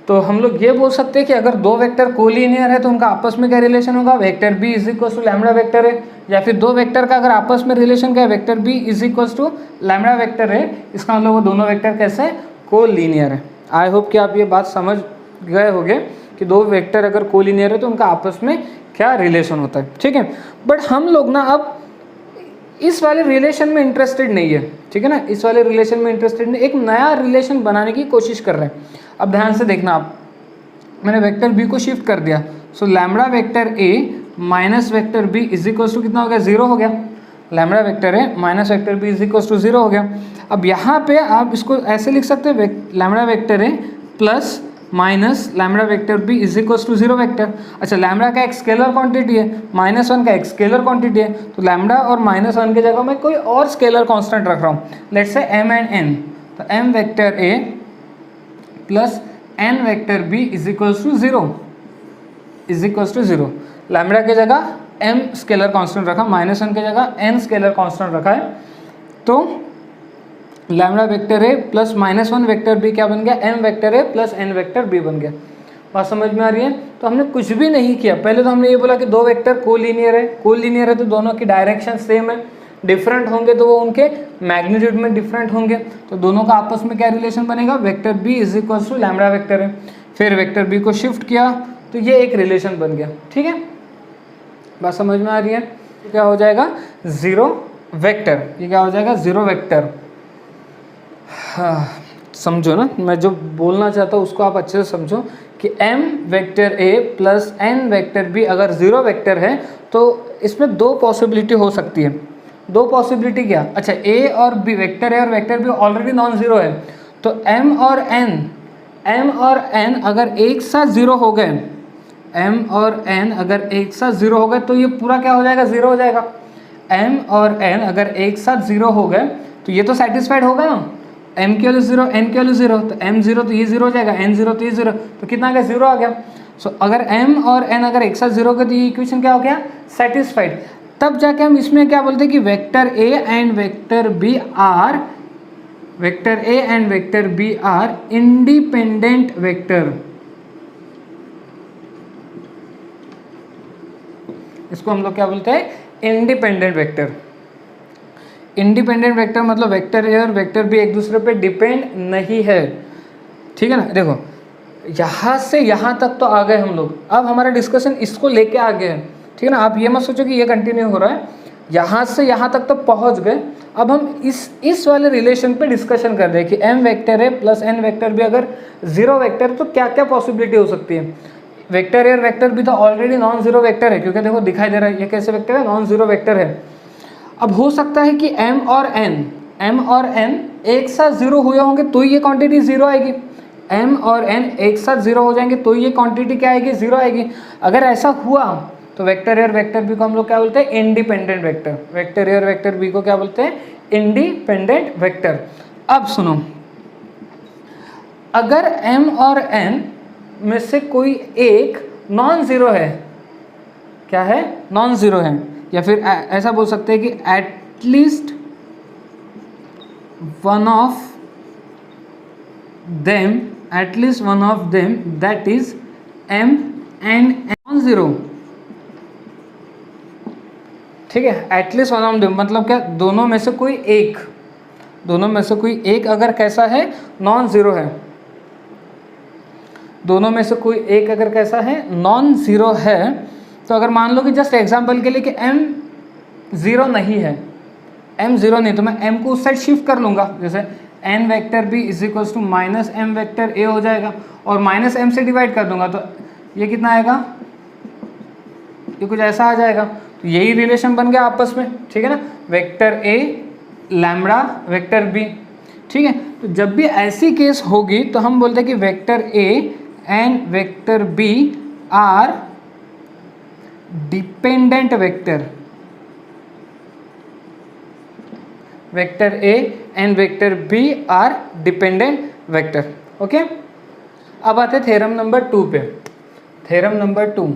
Speaker 1: तो हम लोग ये बोल सकते हैं कि अगर दो वेक्टर कोलिनियर है तो उनका आपस में क्या रिलेशन होगा, vector B is equal to lambda vector है, या फिर दो वेक्टर का अगर आपस में रिलेशन क्या है, vector B is equal to lambda vector है, इसका मतलब वो दोनों वेक्टर कैसे कोलिनियर है। आई होप कि आप ये बात समझ गए होंगे कि दो वेक्टर अगर कोलिनियर है तो उनका आपस में क्या रिलेशन होता है, ठीक है। बट हम लोग ना अब इस वाले रिलेशन में इंटरेस्टेड नहीं है, ठीक है ना, इस वाले रिलेशन में इंटरेस्टेड नहीं, एक नया रिलेशन बनाने की कोशिश कर रहे हैं। अब ध्यान से देखना आप, मैंने वेक्टर बी को शिफ्ट कर दिया, so lambda vector A minus vector B is equals to कितना हो गया, 0 हो गया। Lambda vector A minus vector B is equals to 0 हो गया। अब यहाँ पे आप इसको ऐसे लिख सकते हैं, lambda vector A plus minus lambda vector B is equals to 0 vector. अच्छा, लैम्बडा का एक स्केलर क्वांटिटी है, -1 का एक स्केलर क्वांटिटी है, तो लैम्बडा और -1 की जगह मैं कोई और स्केलर कांस्टेंट रख रहा हूँ, let's say m and n। तो m vector a plus n vector b is equals to 0, is equals to 0। Lambda की जगह m स्केलर कांस्टेंट रखा, -1 की जगह n स्केलर कांस्टेंट रखा है, तो लैम्बडा वेक्टर ए प्लस -1 वेक्टर बी क्या बन गया, m वेक्टर ए प्लस n वेक्टर बी बन गया। बात समझ में आ रही है। तो हमने कुछ भी नहीं किया, पहले तो हमने ये बोला कि दो वेक्टर कोलिनियर है, कोलिनियर है तो दोनों की डायरेक्शन सेम है, डिफरेंट होंगे तो वो उनके मैग्नीट्यूड में डिफरेंट होंगे, तो दोनों का आपस में क्या रिलेशन बनेगा, vector B is equal to lambda vector है। फिर वेक्टर बी को शिफ्ट किया तो ये एक रिलेशन बन गया, ठीक है। बात समझ में आ रही है। क्या हो जाएगा, 0 वेक्टर, ये क्या हो जाएगा, 0 वेक्टर। हाँ, समझो ना, मैं जो बोलना चाहता हूँ उसको आप अच्छे से समझो कि m vector a plus n vector b अगर 0 वेक्टर है तो इसमें दो पॉसिबिलिटी हो सकती है। दो पॉसिबिलिटी क्या, अच्छा a और b, वेक्टर a और vector b already non zero है, तो m और n अगर एक साथ 0 हो गए, m और n अगर एक साथ 0 हो गए तो ये पूरा क्या हो जाएगा, 0 हो जाएगा। m और n अगर एक साथ 0 हो गए तो ये तो सेटिस्फाइड होगा ना, m की वैल्यू 0 n की वैल्यू 0, तो m 0 तो ये 0 हो जाएगा, n 0 तो ये 0, तो कितना आ गया, 0 आ गया। सो अगर m और n अगर एक साथ 0 हो गए तो ये इक्वेशन क्या हो गया, सेटिस्फाइड। तब जाके हम इसमें क्या बोलते हैं कि vector a and vector b are, vector a and vector b are independent vector. इसको हम लोग क्या बोलते हैं, इंडिपेंडेंट वेक्टर। इंडिपेंडेंट वेक्टर मतलब वेक्टर ए और वेक्टर बी एक दूसरे पे डिपेंड नहीं है, ठीक है ना। देखो यहाँ से यहाँ तक तो आ गए हम लोग, अब हमारा डिस्कशन इसको लेके आ गए हैं, ठीक है ना। आप ये मत सोचो कि ये कंटिन्यू हो रहा है, यहाँ से यहाँ तक तो पहुँच गए। अब हम इस वाले रिलेशन पे डिस्कशन कर रहे हैं कि m वेक्टर है प्लस n वेक्टर बी अगर 0 वेक्टर तो क्या क्या पॉसिबिलिटी हो सकती है। वेक्टर ए और वेक्टर बी तो ऑलरेडी नॉन जीरो वेक्टर है, क्योंकि देखो दिखाई दे रहा है ये कैसे वेक्टर है, नॉन जीरो वेक्टर है। अब हो सकता है कि m और n एक साथ 0 हुए होंगे तो ये क्वांटिटी 0 आएगी, m और n एक साथ 0 हो जाएंगे तो ये क्वांटिटी क्या आएगी, 0 आएगी। अगर ऐसा हुआ तो वेक्टर ए और वेक्टर बी को हम लोग क्या बोलते हैं, इंडिपेंडेंट वेक्टर। वेक्टर ए और वेक्टर बी को क्या बोलते हैं, इंडिपेंडेंट वेक्टर। अब सुनो, अगर m और n में से कोई एक नॉन जीरो है, क्या है, नॉन जीरो है, या फिर ऐसा बोल सकते हैं कि at least one of them that is m and non zero, ठीक है। एटलीस्ट वन ऑफ देम मतलब क्या, दोनों में से कोई एक, दोनों में से कोई एक अगर कैसा है, नॉन जीरो है, दोनों में से कोई एक अगर कैसा है, नॉन जीरो है। तो अगर मान लो कि जस्ट एग्जांपल के लिए कि m जीरो नहीं है, m जीरो नहीं, तो मैं m को उस साइड शिफ्ट कर लूँगा, जैसे n vector b is equals to minus m vector a हो जाएगा, और माइनस m से डिवाइड कर दूंगा तो ये कितना आएगा, ये कुछ ऐसा आ जाएगा। तो यही रिलेशन बन गया आपस में, ठीक है ना, vector a lambda vector b, ठीक है। तो जब भी ऐसी केस होगी तो हम बोलते हैं कि vector a and vector b are dependent vector. Vector a and vector b are dependent vector, okay. अब आते हैं थ्योरम नंबर 2 पे। थ्योरम नंबर 2,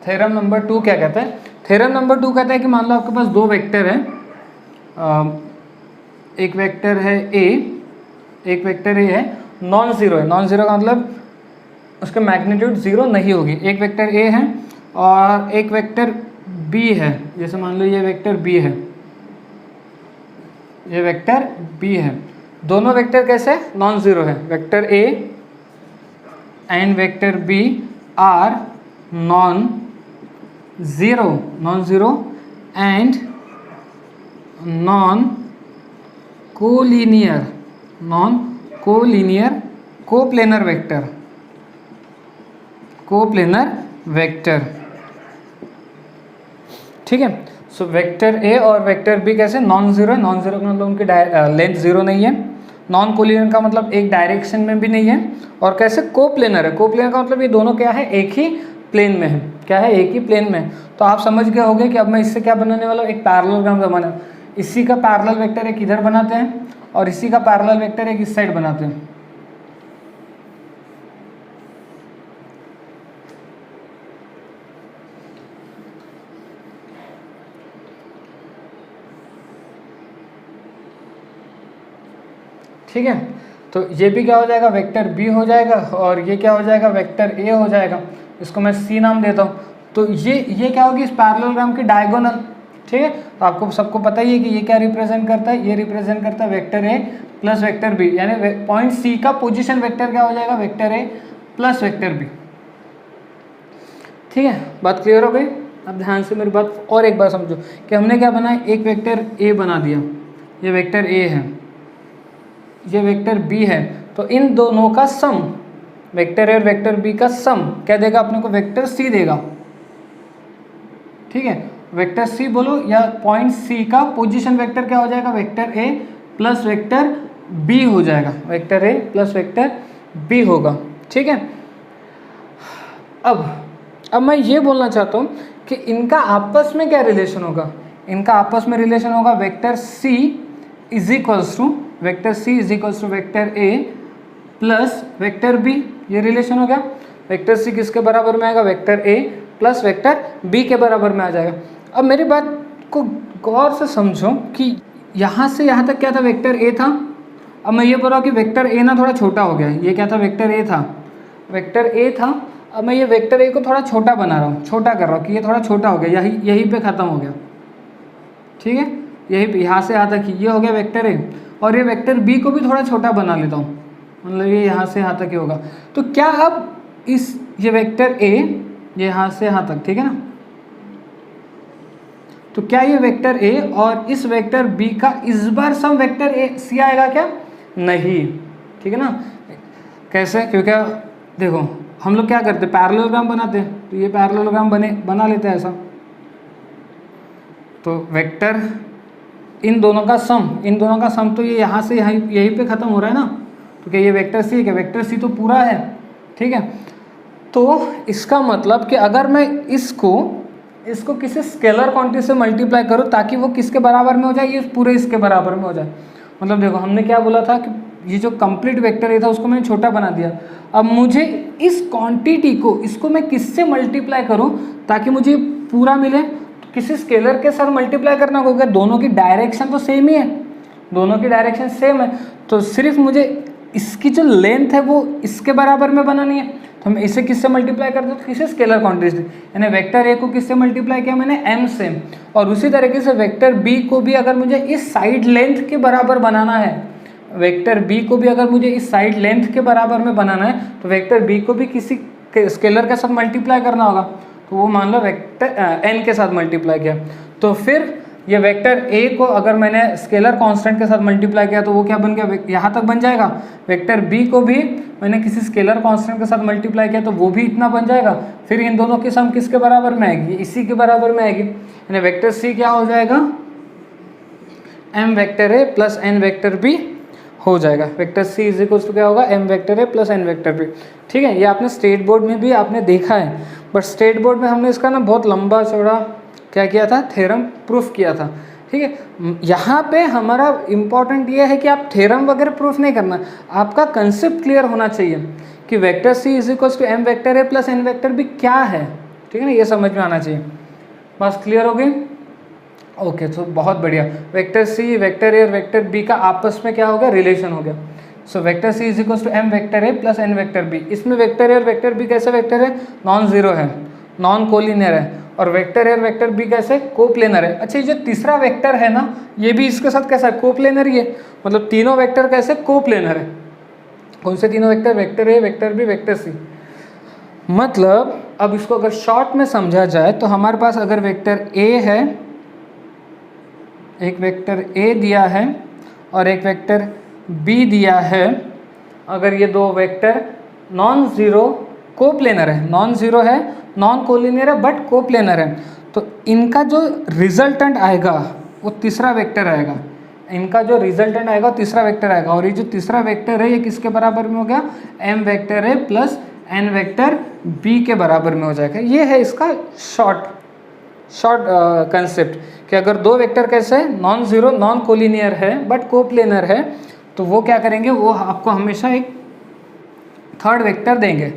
Speaker 1: थ्योरम नंबर 2 क्या कहता है, थ्योरम नंबर 2 कहता है कि मान लो आपके पास दो वेक्टर है, एक वेक्टर है a, एक वेक्टर a है, नॉन ज़ीरो है। नॉन ज़ीरो का मतलब उसका मैग्नीट्यूड ज़ीरो नहीं होगी। एक वेक्टर ए है और एक वेक्टर बी है, जैसे मान लो ये वेक्टर बी है, ये वेक्टर बी है। दोनों वेक्टर कैसे नॉन ज़ीरो है। Vector A and vector B are non zero and non collinear coplanar vector. ठीक है। सो वेक्टर ए और वेक्टर बी कैसे नॉन ज़ीरो है। नॉन ज़ीरो का मतलब उनकी लेंथ ज़ीरो नहीं है। नॉन कोलिनियर का मतलब एक डायरेक्शन में भी नहीं है। और कैसे कोप्लेनर है। कोप्लेनर का मतलब ये दोनों क्या है, एक ही प्लेन में है। क्या है, एक ही प्लेन में है। तो आप समझ गए होंगे कि अब मैं इससे क्या बनाने वाला हूँ, एक पैरेललोग्राम बनाना। इसी का पैरेलल वेक्टर एक इधर बनाते हैं और इसी का पैरेलल वेक्टर एक इस साइड बनाते हैं। ठीक है। तो ये भी क्या हो जाएगा, वेक्टर बी हो जाएगा और ये क्या हो जाएगा, वेक्टर ए हो जाएगा। इसको मैं सी नाम देता हूँ। तो ये क्या होगी, इस पैरेललोग्राम की डायगोनल। ठीक है। तो आपको सबको पता ही है कि ये क्या रिप्रेजेंट करता है, ये रिप्रेजेंट करता है वेक्टर ए प्लस वेक्टर बी, यानी पॉइंट सी का पोजीशन वेक्टर क्या हो जाएगा, वेक्टर ए प्लस वेक्टर बी। ठीक है, बात क्लियर हो गई। अब ध्यान से मेरी बात और एक बार समझो कि हमने क्या बनाया, एक वेक्टर ए बना दिया, ये वेक्टर ए है, ये वेक्टर बी है। तो इन दोनों का सम, वेक्टर ए और वेक्टर बी का सम क्या देगा अपने को, वेक्टर सी देगा। ठीक है, वेक्टर सी बोलो या पॉइंट सी का पोजीशन वेक्टर क्या हो जाएगा, वेक्टर ए प्लस वेक्टर बी हो जाएगा, वेक्टर ए प्लस वेक्टर बी होगा। ठीक है। अब मैं ये बोलना चाहता हूँ कि इनका आपस में क्या रिलेशन होगा। इनका आपस में रिलेशन होगा vector C is equals to vector A plus vector B. ये रिलेशन हो गया। वेक्टर सी किसके बराबर में आएगा, वेक्टर ए प्लस वेक्टर बी के बराबर में आ जाएगा। अब मेरी बात को गौर से समझो कि यहाँ से यहाँ तक क्या था, वेक्टर ए था। अब मैं ये बोल रहा हूँ कि वेक्टर ए ना थोड़ा छोटा हो गया। ये क्या था, वेक्टर ए था। अब मैं ये वेक्टर ए को थोड़ा छोटा बना रहा हूँ, छोटा कर रहा हूँ कि ये थोड़ा छोटा हो गया, यहीं पे ख़त्म हो गया। ठीक है, यही यहाँ से यहाँ तक ही ये हो गया वेक्टर ए। और ये वेक्टर बी को भी थोड़ा छोटा बना लेता हूँ, मतलब ये यहाँ से यहाँ तक ही होगा। तो क्या अब ये वेक्टर ए ये यहाँ से यहाँ तक, ठीक है ना, तो क्या ये वेक्टर ए और इस वेक्टर बी का इस बार सम वेक्टर ए सी आएगा क्या, नहीं। ठीक है ना, कैसे, क्योंकि देखो हम लोग क्या करते हैं, पैरेललोग्राम बनाते हैं। तो ये पैरेललोग्राम बना लेते हैं ऐसा। तो वेक्टर इन दोनों का सम तो ये यहाँ से यहीं पे ख़त्म हो रहा है ना। तो क्या ये वेक्टर सी है क्या, वेक्टर सी तो पूरा है। ठीक है, तो इसका मतलब कि अगर मैं इसको किसी स्केलर क्वांटिटी से मल्टीप्लाई करूँ ताकि वो किसके बराबर में हो जाए, ये पूरे इसके बराबर में हो जाए। मतलब देखो हमने क्या बोला था कि ये जो कंप्लीट वेक्टर ए था उसको मैंने छोटा बना दिया। अब मुझे इस क्वांटिटी को, इसको मैं किससे मल्टीप्लाई करूं ताकि मुझे पूरा मिले, तो किसी स्केलर के साथ मल्टीप्लाई करना होगा। दोनों की डायरेक्शन तो सेम ही है, दोनों की डायरेक्शन सेम है। तो सिर्फ मुझे इसकी जो लेंथ है वो इसके बराबर में बनानी है। तो मैं इसे किससे मल्टीप्लाई करता हूँ, किसी स्केलर क्वांटिटी से, यानी वेक्टर ए को किससे मल्टीप्लाई किया मैंने, एम से। और उसी तरीके से वेक्टर बी को भी अगर मुझे इस साइड लेंथ के बराबर बनाना है, वेक्टर बी को भी अगर मुझे इस साइड लेंथ के बराबर में बनाना है, तो वेक्टर बी को भी किसी स्केलर के साथ मल्टीप्लाई करना होगा। तो वो मान लो वेक्टर एन के साथ मल्टीप्लाई किया, तो फिर ये वेक्टर ए को अगर मैंने स्केलर कांस्टेंट के साथ मल्टीप्लाई किया तो वो क्या बन गया, यहाँ तक बन जाएगा। वेक्टर बी को भी मैंने किसी स्केलर कांस्टेंट के साथ मल्टीप्लाई किया तो वो भी इतना बन जाएगा। फिर इन दोनों की सम किसके बराबर में आएगी, इसी के बराबर में आएगी। यानी वेक्टर सी क्या हो जाएगा, एम वेक्टर ए प्लस एन वेक्टर बी हो जाएगा। Vector C is equals to क्या होगा, एम वेक्टर ए प्लस एन वेक्टर बी। ठीक है, ये आपने स्टेट बोर्ड में भी आपने देखा है, बट स्टेट बोर्ड में हमने इसका ना बहुत लंबा चौड़ा क्या किया था, थ्योरम प्रूफ किया था। ठीक है, यहाँ पे हमारा इम्पॉर्टेंट ये है कि आप थ्योरम वगैरह प्रूफ नहीं करना, आपका कंसेप्ट क्लियर होना चाहिए कि vector C is equals to M vector A plus N vector B क्या है। ठीक है ना, ये समझ में आना चाहिए। बस क्लियर हो गई। ओके, तो बहुत बढ़िया। वेक्टर सी, वेक्टर ए और वेक्टर बी का आपस में क्या हो गया, रिलेशन हो गया। So vector C is equal to M vector A plus N vector B. इसमें वेक्टर ए और वेक्टर बी कैसे वेक्टर है, नॉन जीरो है, नॉन कोलिनियर है, और वेक्टर ए और वेक्टर बी कैसे कोप्लेनर है। अच्छा, ये जो तीसरा वेक्टर है ना, ये भी इसके साथ कैसा है, कोप्लेनर ही है, मतलब तीनों वेक्टर कैसे कोप्लेनर है। कौन से तीनों vector, vector A, vector B, vector C. मतलब अब इसको अगर शॉर्ट में समझा जाए तो हमारे पास अगर वेक्टर ए है, एक वेक्टर ए दिया है और एक वेक्टर बी दिया है, अगर ये दो वेक्टर नॉन ज़ीरो कोप्लेनर है, नॉन ज़ीरो है, नॉन कोलिनियर है बट कोप्लेनर है, तो इनका जो रिजल्टेंट आएगा वो तीसरा वेक्टर आएगा, इनका जो रिजल्टेंट आएगा वो तीसरा वेक्टर आएगा। और ये जो तीसरा वेक्टर है ये किसके बराबर में हो गया, एम वेक्टर ए प्लस एन वेक्टर बी के बराबर में हो जाएगा। ये है इसका शॉर्ट कंसेप्ट कि अगर दो वेक्टर कैसे है, नॉन ज़ीरो नॉन कोलिनियर है बट कोप्लेनर है, तो वो क्या करेंगे, वो आपको हमेशा एक थर्ड वेक्टर देंगे।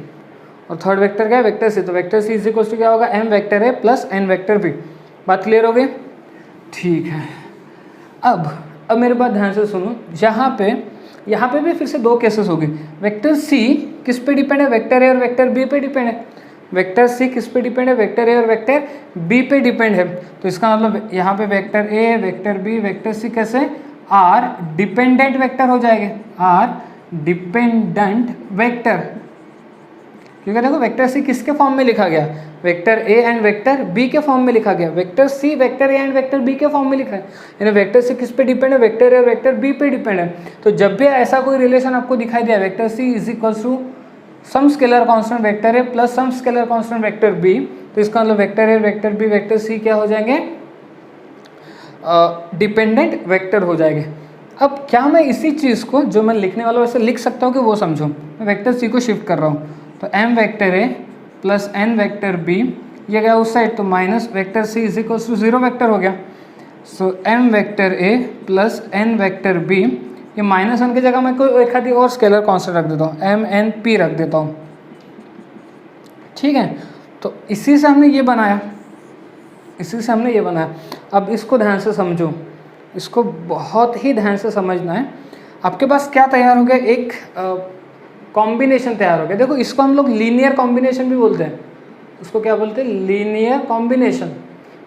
Speaker 1: और थर्ड वेक्टर क्या है, वेक्टर सी। तो vector C is equal to क्या होगा, एम वेक्टर ए प्लस एन वेक्टर बी। बात क्लियर हो गई, ठीक है। अब मेरे बात ध्यान से सुनो, यहाँ पे भी फिर से दो केसेस होगी। वेक्टर सी किस पे डिपेंड है, वेक्टर ए और वेक्टर बी पे डिपेंड है। वेक्टर सी किस पे डिपेंड है, वेक्टर ए और वेक्टर बी पे डिपेंड है। तो इसका मतलब यहाँ पे vector A, vector B, vector C कैसे आर डिपेंडेंट वेक्टर हो जाएंगे, आर डिपेंडेंट वेक्टर। क्योंकि देखो वेक्टर सी किसके फॉर्म में लिखा गया, vector A and vector B के फॉर्म में लिखा गया, vector C vector A and vector B के फॉर्म में लिखा है। यानी वेक्टर सी किस पे डिपेंड है, वेक्टर ए और वेक्टर बी पे डिपेंड है। तो जब भी ऐसा कोई रिलेशन आपको दिखाई दिया, vector C is equal to some scalar constant vector A plus some scalar constant vector B, तो इसका मतलब vector A, vector B, vector C क्या हो जाएंगे, डिपेंडेंट वेक्टर हो जाएंगे। अब क्या मैं इसी चीज़ को जो मैं लिखने वाला हूँ वैसे लिख सकता हूँ कि वो समझो। मैं वेक्टर सी को शिफ्ट कर रहा हूँ, तो एम वेक्टर ए प्लस एन वेक्टर बी, ये गया उस साइड, तो minus vector C is equal to zero vector हो गया। सो एम वेक्टर ए प्लस एन वेक्टर बी, ये माइनस वन की जगह मैं कोई एक आधी और स्केलर कांस्टेंट रख देता हूँ, एम एन पी रख देता हूँ, ठीक है। तो इसी से हमने ये बनाया, इसी से हमने ये बनाया। अब इसको ध्यान से समझो, इसको बहुत ही ध्यान से समझना है। आपके पास क्या तैयार हो गया, एक कॉम्बिनेशन तैयार हो गया। देखो इसको हम लोग लीनियर कॉम्बिनेशन भी बोलते हैं, उसको क्या बोलते हैं, लीनियर कॉम्बिनेशन।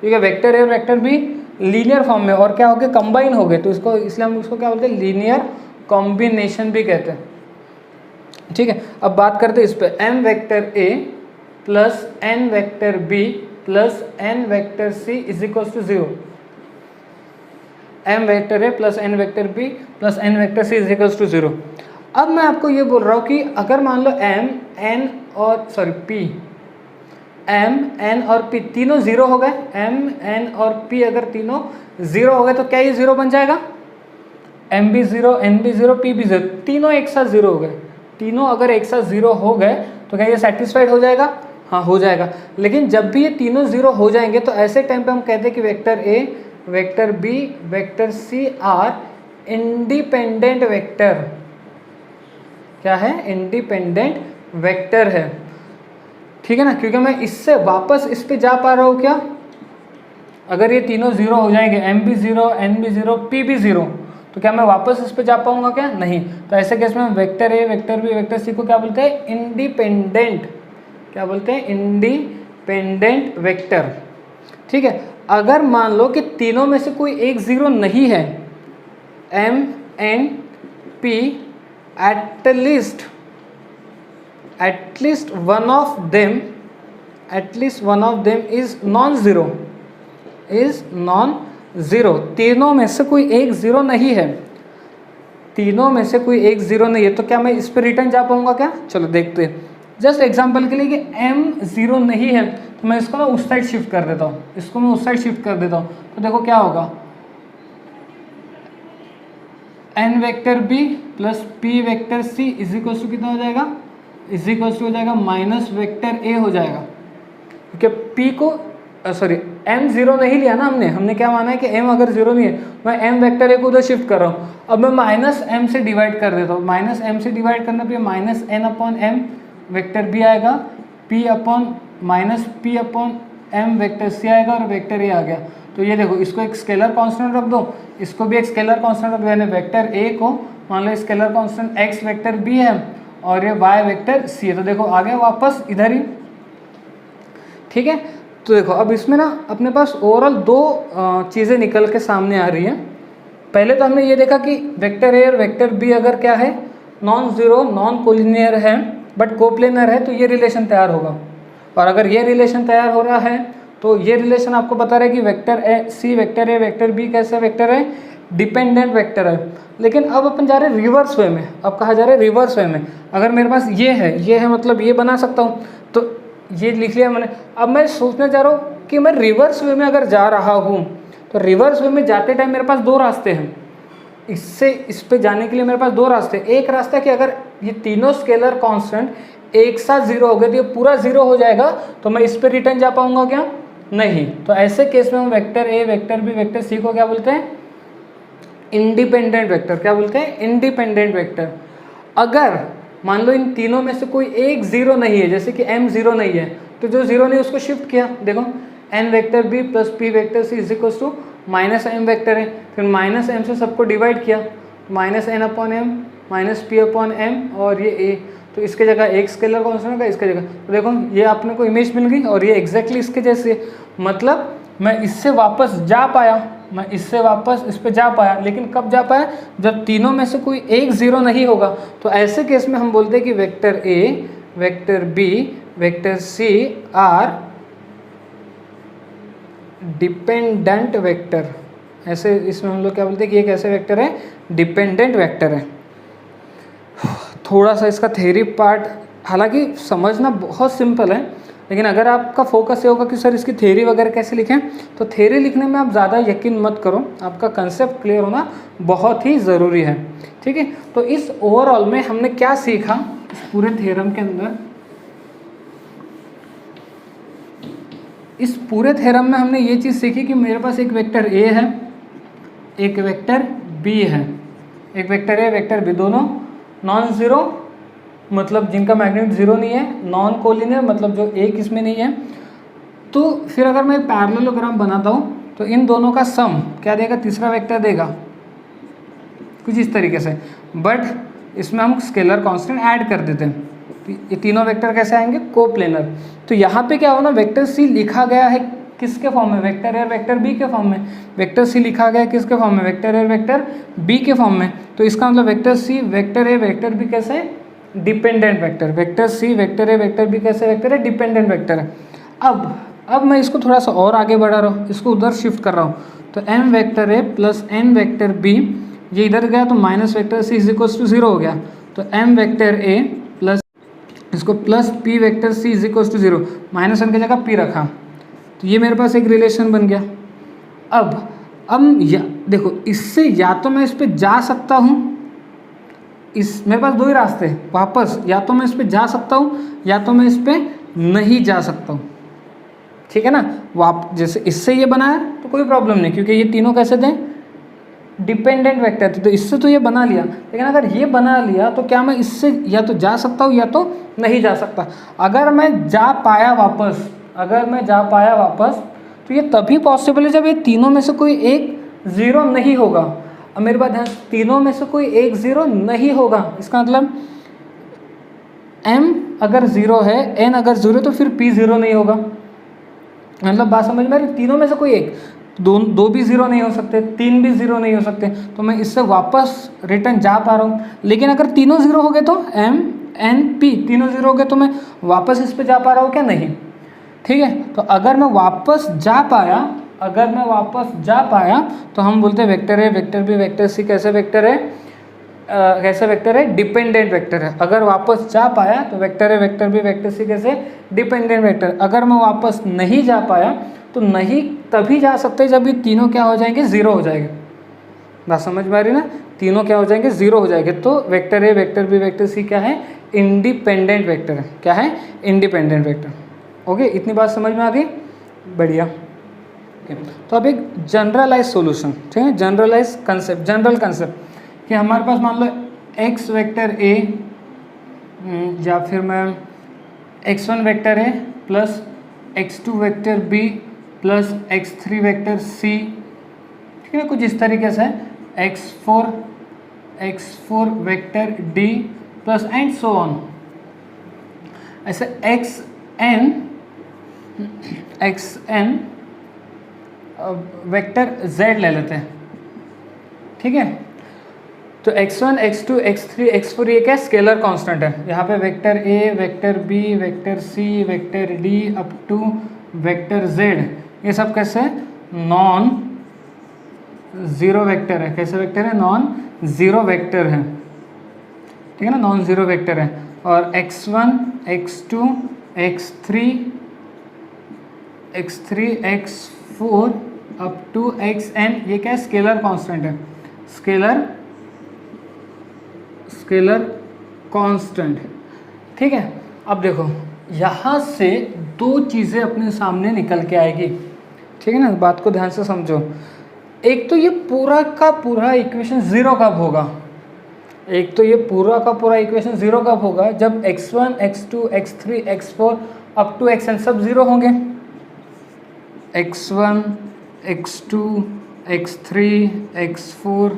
Speaker 1: ठीक है, वेक्टर ए और वेक्टर बी लीनियर फॉर्म में और क्या हो गए, कंबाइन हो गए, तो इसको इसलिए हम उसको क्या बोलते हैं, लीनियर कॉम्बिनेशन भी कहते हैं। ठीक है, अब बात करते हैं इस पर, M vector A plus N vector B plus N vector C is equal to zero. M vector A plus N vector B plus N vector C is equal to zero. अब मैं आपको ये बोल रहा हूँ कि अगर मान लो एम एन और पी, एम एन और पी तीनों जीरो हो गए, एम एन और पी अगर तीनों जीरो हो गए तो क्या ये जीरो बन जाएगा, M be zero, N be zero, P be zero, तीनों एक साथ जीरो हो गए। तीनों अगर एक साथ जीरो हो गए तो क्या ये सेटिस्फाइड हो जाएगा, हाँ हो जाएगा। लेकिन जब भी ये तीनों जीरो हो जाएंगे तो ऐसे टाइम पे हम कहते हैं कि vector A, vector B, vector C are independent vector. क्या है, इंडिपेंडेंट वेक्टर है, ठीक है ना। क्योंकि मैं इससे वापस इस पे जा पा रहा हूँ क्या, अगर ये तीनों जीरो हो जाएंगे, M be zero, N be zero, P be zero, तो क्या मैं वापस इस पे जा पाऊंगा क्या, नहीं। तो ऐसे केस में vector A, vector B, vector C को क्या बोलते हैं, इंडिपेंडेंट, क्या बोलते हैं, इंडिपेंडेंट वेक्टर। ठीक है, अगर मान लो कि तीनों में से कोई एक जीरो नहीं है, M N P at least one of them is non zero, तीनों में से कोई एक ज़ीरो नहीं है, तीनों में से कोई एक ज़ीरो नहीं है, तो क्या मैं इस पर रिटर्न जा पाऊंगा क्या, चलो देखते हैं। जस्ट एग्जांपल के लिए कि m ज़ीरो नहीं है तो मैं इसको ना उस साइड शिफ्ट कर देता हूँ, इसको मैं उस साइड शिफ्ट कर देता हूँ, तो देखो क्या होगा, n vector b plus p vector c is equal to कितना हो जाएगा, इज इक्वल टू हो जाएगा माइनस वेक्टर a हो जाएगा। क्योंकि p को m जीरो नहीं लिया ना हमने क्या माना है कि m अगर जीरो नहीं है, मैं m वेक्टर a को उधर शिफ्ट कर रहा हूँ। अब मैं माइनस m से डिवाइड कर देता हूँ, माइनस m से डिवाइड करने पे minus n upon m vector b आएगा, p upon minus p upon m vector c आएगा और वेक्टर a आ गया। तो ये देखो, इसको एक स्केलर कांस्टेंट रख दो, इसको भी एक स्केलर कांस्टेंट रख दो, यानी वेक्टर a को मान लो scalar constant x vector b है और ये y वेक्टर c है, तो देखो आ गया वापस इधर ही। ठीक है, तो देखो अब इसमें ना अपने पास ओवरऑल दो चीज़ें निकल के सामने आ रही हैं। पहले तो हमने ये देखा कि वेक्टर ए और वेक्टर बी अगर क्या है, नॉन ज़ीरो नॉन कोलिनियर है बट कोप्लेनर है, तो ये रिलेशन तैयार होगा। और अगर ये रिलेशन तैयार हो रहा है तो ये रिलेशन आपको बता रहा है कि vector C vector A vector B कैसा वेक्टर है, डिपेंडेंट वेक्टर है। लेकिन अब अपन जा रहे हैं रिवर्स वे में। अब कहा जा रहा है रिवर्स वे में, अगर मेरे पास ये है मतलब ये बना सकता हूँ, तो ये लिख लिया मैंने। अब मैं सोचने जा रहा हूँ कि मैं रिवर्स वे में अगर जा रहा हूँ, तो रिवर्स वे में जाते टाइम मेरे पास दो रास्ते हैं। इससे इस पे जाने के लिए मेरे पास दो रास्ते। एक रास्ता कि अगर ये तीनों स्केलर कांस्टेंट एक साथ जीरो हो गए तो ये पूरा जीरो हो जाएगा, तो मैं इस पे रिटर्न जा पाऊंगा क्या? नहीं। तो ऐसे केस में हम vector A vector B vector C को क्या बोलते हैं? Independent vector. क्या बोलते हैं? Independent vector. अगर मान लो इन तीनों में से कोई एक जीरो नहीं है, जैसे कि m जीरो नहीं है, तो जो जीरो नहीं उसको शिफ्ट किया। देखो n vector b plus p vector c is equal to minus m vector है, फिर माइनस m से सबको डिवाइड किया, minus n upon m minus p upon m और ये a, तो इसके जगह एक स्केलर कांस्टेंट होगा इसके जगह। तो देखो ये आपने को इमेज मिल गई और ये एग्जैक्टली इसके जैसे, मतलब मैं इससे वापस जा पाया, मैं इससे वापस इस पे जा पाया। लेकिन कब जा पाया? जब तीनों में से कोई एक जीरो नहीं होगा। तो ऐसे केस में हम बोलते हैं कि vector A vector B vector C are dependent vector. ऐसे इसमें हम लोग क्या बोलते हैं कि एक ऐसे वेक्टर है डिपेंडेंट वेक्टर है। थोड़ा सा इसका थ्योरी पार्ट हालांकि समझना बहुत सिंपल है, लेकिन अगर आपका फोकस ये होगा कि सर इसकी थ्योरी वगैरह कैसे लिखें, तो थ्योरी लिखने में आप ज़्यादा यकीन मत करो, आपका कंसेप्ट क्लियर होना बहुत ही ज़रूरी है। ठीक है, तो इस ओवरऑल में हमने क्या सीखा इस पूरे थ्योरम के अंदर? इस पूरे थ्योरम में हमने ये चीज़ सीखी कि मेरे पास एक वेक्टर ए है, एक वेक्टर बी है, एक वेक्टर ए वेक्टर बी, दोनों नॉन ज़ीरो मतलब जिनका मैग्नीट्यूड जीरो नहीं है, नॉन कोलिनियर मतलब जो एक इसमें नहीं है। तो फिर अगर मैं पैरेललोग्राम बनाता हूँ तो इन दोनों का सम क्या देगा? तीसरा वेक्टर देगा कुछ इस तरीके से, बट इसमें हम स्केलर कांस्टेंट ऐड कर देते हैं। तो ये तीनों वेक्टर कैसे आएंगे? कोप्लेनर। तो यहाँ पे क्या होना, वेक्टर सी लिखा गया है किसके फॉर्म में? वेक्टर ए और वेक्टर बी के फॉर्म में। वेक्टर सी लिखा गया है किसके फॉर्म में? वेक्टर ए और वेक्टर बी के फॉर्म में। तो इसका मतलब vector C vector A vector B कैसे है? Dependent vector. Vector C vector A vector B कैसे वेक्टर है? डिपेंडेंट वेक्टर है। अब मैं इसको थोड़ा सा और आगे बढ़ा रहा हूँ, इसको उधर शिफ्ट कर रहा हूँ। तो m वेक्टर ए प्लस n वेक्टर बी, ये इधर गया तो minus vector C is equal to zero हो गया। तो m वेक्टर ए प्लस इसको plus p vector c is equal to zero, minus n की जगह p रखा, तो ये मेरे पास एक रिलेशन बन गया। अब देखो इससे या तो मैं इस पर जा सकता हूँ, इस मेरे पास दो ही रास्ते हैं वापस, या तो मैं इस पे जा सकता हूँ या तो मैं इस पे नहीं जा सकता हूँ। ठीक है ना? जैसे इससे ये बना है तो कोई प्रॉब्लम नहीं, क्योंकि ये तीनों कैसे थे? डिपेंडेंट वेक्टर थे। तो इससे तो ये बना लिया, लेकिन अगर ये बना लिया तो क्या मैं इससे या तो जा सकता हूँ या तो नहीं जा सकता। अगर मैं जा पाया वापस तो ये तभी पॉसिबल है जब ये तीनों में से कोई एक ज़ीरो नहीं होगा। अब मेरे पास ध्यान, तीनों में से कोई एक ज़ीरो नहीं होगा, इसका मतलब m अगर ज़ीरो है, n अगर ज़ीरो तो फिर p ज़ीरो नहीं होगा। मतलब बात समझ में आ रही? तीनों में से कोई एक, दो भी ज़ीरो नहीं हो सकते, तीन भी ज़ीरो नहीं हो सकते, तो मैं इससे वापस रिटर्न जा पा रहा हूँ। लेकिन अगर तीनों ज़ीरो हो गए तो m n p तीनों ज़ीरो हो गए तो मैं वापस इस पर जा पा रहा हूँ क्या? नहीं। ठीक है, तो अगर मैं वापस जा पाया तो हम बोलते हैं वेक्टर है वेक्टर बी वेक्टर सी कैसे वेक्टर है? डिपेंडेंट वेक्टर है। अगर वापस जा पाया तो वेक्टर है वेक्टर बी वेक्टर सी कैसे? Dependent vector. अगर मैं वापस नहीं जा पाया तो नहीं तभी जा सकते जब ये तीनों क्या हो जाएंगे? ज़ीरो हो जाएंगे। बात समझ में आ रही ना? तीनों क्या हो जाएंगे? ज़ीरो हो जाएंगे। तो वेक्टर है वेक्टर बी वेक्टर सी क्या है? इंडिपेंडेंट वेक्टर है। क्या है? Independent vector. ओके, इतनी बात समझ में आ गई? बढ़िया। तो अब एक जनरलाइज सॉल्यूशन, ठीक है, जनरलाइज कंसेप्ट, जनरल कंसेप्ट कि हमारे पास मान लो x वेक्टर a या फिर मैं x1 vector a plus x2 vector b plus x3 vector c, ठीक है, कुछ इस तरीके से x4 x4 vector d plus and so on. ऐसे xn वेक्टर z ले लेते हैं, ठीक है। तो x1 x2 x3 x4 ये क्या स्केलर कांस्टेंट है। यहाँ पे vector a, vector b, vector c, vector d up to vector z, ये सब कैसे नॉन ज़ीरो वेक्टर है। कैसे वेक्टर है? नॉन ज़ीरो वेक्टर है, ठीक है ना, नॉन ज़ीरो वेक्टर है। और x1 x2 x3 x4 up to xn ये क्या है स्केलर कांस्टेंट है, स्केलर कांस्टेंट, ठीक है। अब देखो यहाँ से दो चीज़ें अपने सामने निकल के आएगी, ठीक है ना, बात को ध्यान से समझो। एक तो ये पूरा का पूरा इक्वेशन ज़ीरो कब होगा, एक तो ये पूरा का पूरा इक्वेशन ज़ीरो कब होगा, जब x1 x2 x3 x4 up to xn सब ज़ीरो होंगे। x1 x2 x3 x4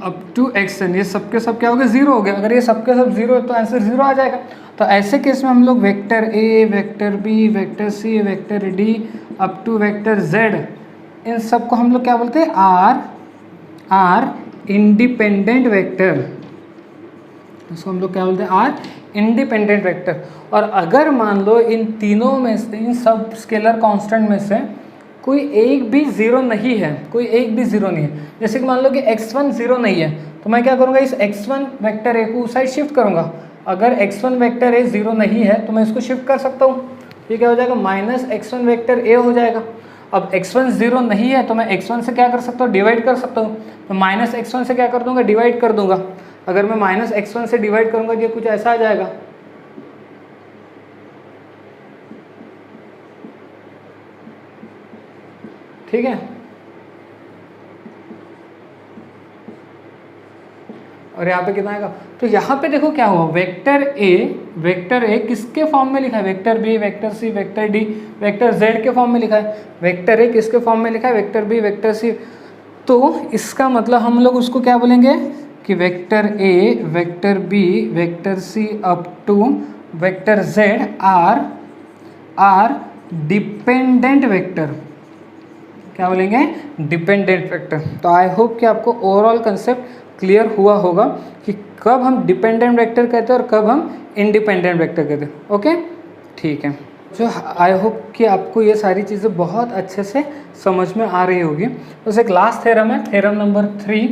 Speaker 1: up to xn ये सब के सब क्या हो गए? ज़ीरो हो गया। अगर ये सब के सब ज़ीरो है तो आंसर ज़ीरो आ जाएगा। तो ऐसे केस में हम लोग vector a, vector b, vector c, vector d up to vector z, इन सब को हम लोग क्या बोलते हैं? Are independent vector. इसको हम लोग क्या बोलते हैं? Are independent vector. और अगर मान लो इन तीनों में से, इन सब स्केलर कांस्टेंट में से कोई एक भी ज़ीरो नहीं है, कोई एक भी ज़ीरो नहीं है, जैसे कि मान लो कि x1 ज़ीरो नहीं है, तो मैं क्या करूँगा? इस x1 वेक्टर a को उस साइड शिफ्ट करूँगा। अगर x1 वेक्टर a ज़ीरो नहीं है तो मैं इसको शिफ्ट कर सकता हूँ, ये क्या हो जाएगा? माइनस x1 वेक्टर a हो जाएगा। अब x1 ज़ीरो नहीं है तो मैं x1 से क्या कर सकता हूँ? डिवाइड कर सकता हूँ। तो माइनस x1 से क्या कर दूँगा? डिवाइड कर दूँगा। अगर मैं माइनस x1 से डिवाइड करूँगा तो ये कुछ ऐसा आ जाएगा, ठीक है। और यहाँ पे कितना आएगा? तो यहाँ पे देखो क्या हुआ, वेक्टर ए किसके फॉर्म में लिखा है? Vector B, vector C, vector D, vector Z के फॉर्म में लिखा है। वेक्टर ए किसके फॉर्म में लिखा है? Vector B, vector C. तो इसका मतलब हम लोग उसको क्या बोलेंगे कि vector A, vector B, vector C up to vector Z are dependent vector. क्या बोलेंगे? Dependent vector. तो आई होप कि आपको ओवरऑल कंसेप्ट क्लियर हुआ होगा कि कब हम डिपेंडेंट वेक्टर कहते हैं और कब हम इंडिपेंडेंट वेक्टर कहते हैं। ओके, ठीक है। जो आई होप कि आपको ये सारी चीज़ें बहुत अच्छे से समझ में आ रही होगी। उस एक लास्ट थ्योरम है, थ्योरम नंबर 3,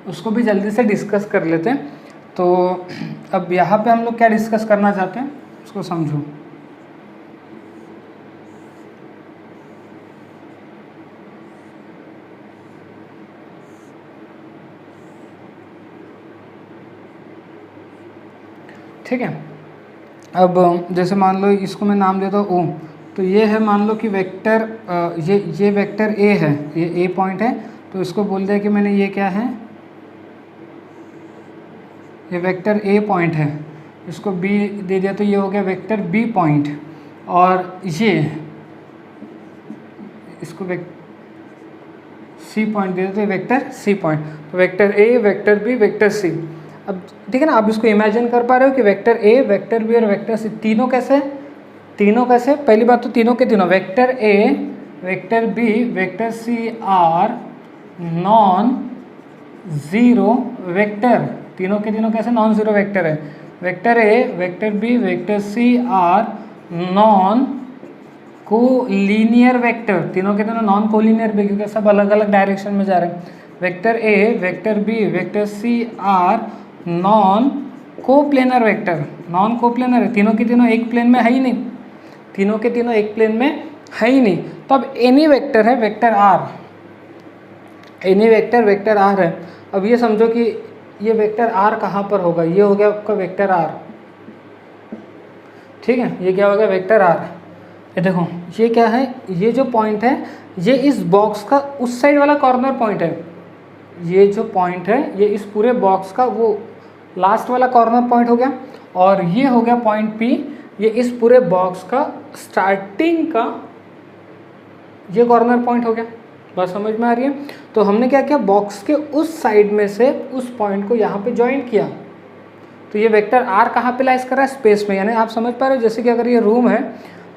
Speaker 1: उसको भी जल्दी से डिस्कस कर लेते हैं। तो अब यहाँ पे हम लोग क्या डिस्कस करना चाहते हैं उसको समझो। ठीक है। अब जैसे मान लो इसको मैं नाम देता हूँ ओ, तो ये है मान लो कि वेक्टर ये वेक्टर ए है, ये ए पॉइंट है, तो इसको बोल दिया कि मैंने ये क्या है, ये वेक्टर ए पॉइंट है, इसको बी दे दिया तो ये हो गया वेक्टर बी पॉइंट, और ये इसको सी पॉइंट दे देते हैं, वेक्टर सी पॉइंट। तो vector A, vector B, vector C. अब ठीक है ना, आप इसको इमेजिन कर पा रहे हो कि वेक्टर ए, वेक्टर बी और वेक्टर सी तीनों कैसे? पहली बात तो तीनों के तीनों vector A, vector B, vector C are non zero vector. तीनों के तीनों कैसे? नॉन ज़ीरो वेक्टर है। Vector A, vector B, vector C are non collinear vector. तीनों के तीनों नॉन कोलिनियर भी, क्योंकि सब अलग अलग डायरेक्शन में जा रहे हैं। Vector A, vector B, vector C are non coplanar vector. Non coplanar है, तीनों के तीनों एक प्लेन में है ही नहीं, तीनों के तीनों एक प्लेन में है ही नहीं। तो अब एनी वेक्टर है vector R, any vector vector R है। अब ये समझो कि ये वेक्टर आर कहाँ पर होगा? ये हो गया आपका वेक्टर आर, ठीक है। ये क्या हो गया? Vector R. ये देखो ये क्या है? ये जो पॉइंट है ये इस बॉक्स का उस साइड वाला कॉर्नर पॉइंट है। ये जो पॉइंट है ये इस पूरे बॉक्स का वो लास्ट वाला कॉर्नर पॉइंट हो गया, और ये हो गया पॉइंट पी, ये इस पूरे बॉक्स का स्टार्टिंग का ये कॉर्नर पॉइंट हो गया, बात समझ में आ रही है? तो हमने क्या किया, बॉक्स के उस साइड में से उस पॉइंट को यहाँ पे ज्वाइन किया, तो ये वेक्टर आर कहाँ पे लाइज कर रहा है, स्पेस में। यानी आप समझ पा रहे हो, जैसे कि अगर ये रूम है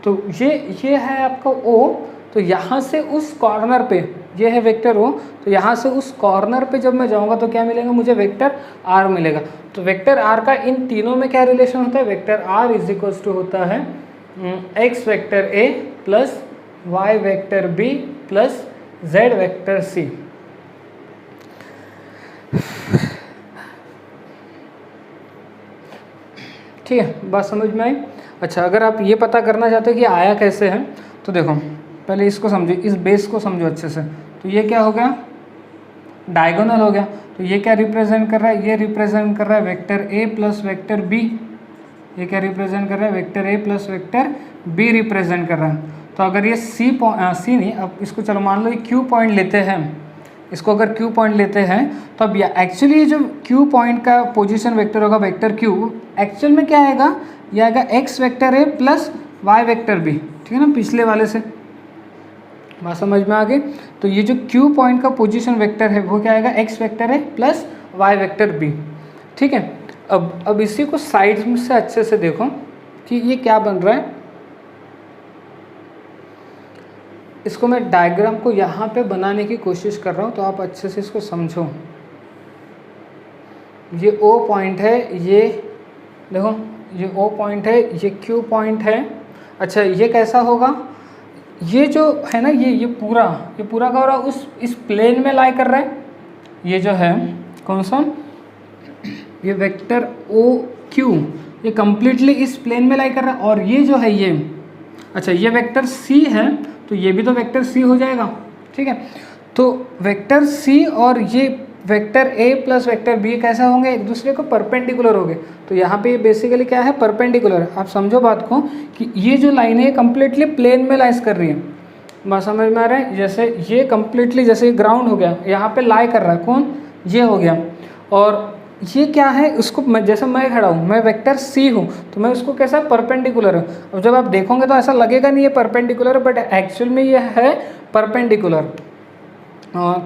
Speaker 1: तो ये है आपका ओ, तो यहाँ से उस कॉर्नर पे ये है वेक्टर ओ, तो यहाँ से उस कॉर्नर पे जब मैं जाऊँगा तो क्या मिलेगा मुझे, वेक्टर आर मिलेगा। तो वेक्टर आर का इन तीनों में क्या रिलेशन होता है, vector R is equals to होता है एक्स वेक्टर ए plus Y vector B plus Z vector C. ठीक है, बात समझ में आई? अच्छा, अगर आप ये पता करना चाहते हो कि आया कैसे है, तो देखो पहले इसको समझो, इस बेस को समझो अच्छे से। तो ये क्या हो गया, डायगोनल हो गया। तो ये क्या रिप्रेजेंट कर रहा है, ये रिप्रेजेंट कर रहा है वेक्टर ए प्लस वेक्टर बी। ये क्या रिप्रेजेंट कर रहा है, वेक्टर ए प्लस वेक्टर बी रिप्रेजेंट कर रहा है। तो अगर ये सी नहीं, अब इसको चलो मान लो ये क्यू पॉइंट लेते हैं, इसको अगर क्यू पॉइंट लेते हैं तो अब एक्चुअली ये जो क्यू पॉइंट का पोजीशन वेक्टर होगा, वेक्टर क्यू, एक्चुअल में क्या आएगा, ये आएगा एक्स वेक्टर ए प्लस वाई वेक्टर बी। ठीक है ना, पिछले वाले से बात समझ में आ गई। तो ये जो क्यू पॉइंट का पोजीशन वेक्टर है वो क्या आएगा, एक्स वेक्टर ए प्लस वाई वेक्टर बी। ठीक है, अब इसी को साइड से अच्छे से देखो कि ये क्या बन रहा है। इसको मैं डायग्राम को यहाँ पे बनाने की कोशिश कर रहा हूँ, तो आप अच्छे से इसको समझो। ये ओ पॉइंट है, ये देखो ये ओ पॉइंट है, ये क्यू पॉइंट है। अच्छा, ये कैसा होगा, ये जो है ना, ये पूरा का हो रहा है इस प्लेन में लाई कर रहा है। ये जो है कौन सा, ये वेक्टर ओ क्यू, ये कम्प्लीटली इस प्लेन में लाई कर रहा है। और ये जो है ये, अच्छा ये वेक्टर सी है, तो ये भी तो वेक्टर सी हो जाएगा। ठीक है, तो वेक्टर सी और ये वेक्टर ए प्लस वेक्टर बी कैसा होंगे, एक दूसरे को परपेंडिकुलर होंगे। तो यहाँ पे बेसिकली क्या है, परपेंडिकुलर। आप समझो बात को कि ये जो लाइन है कम्प्लीटली प्लेन में लाइज कर रही है। बात समझ में आ रहा है? जैसे ये कम्प्लीटली, जैसे ग्राउंड हो गया, यहाँ पे लाई कर रहा है कौन, ये हो गया। और ये क्या है, उसको जैसे मैं खड़ा हूँ, मैं वेक्टर सी हूँ, तो मैं उसको कैसा परपेंडिकुलर हूँ। अब जब आप देखोगे तो ऐसा लगेगा नहीं ये परपेंडिकुलर, बट एक्चुअल में ये है परपेंडिकुलर।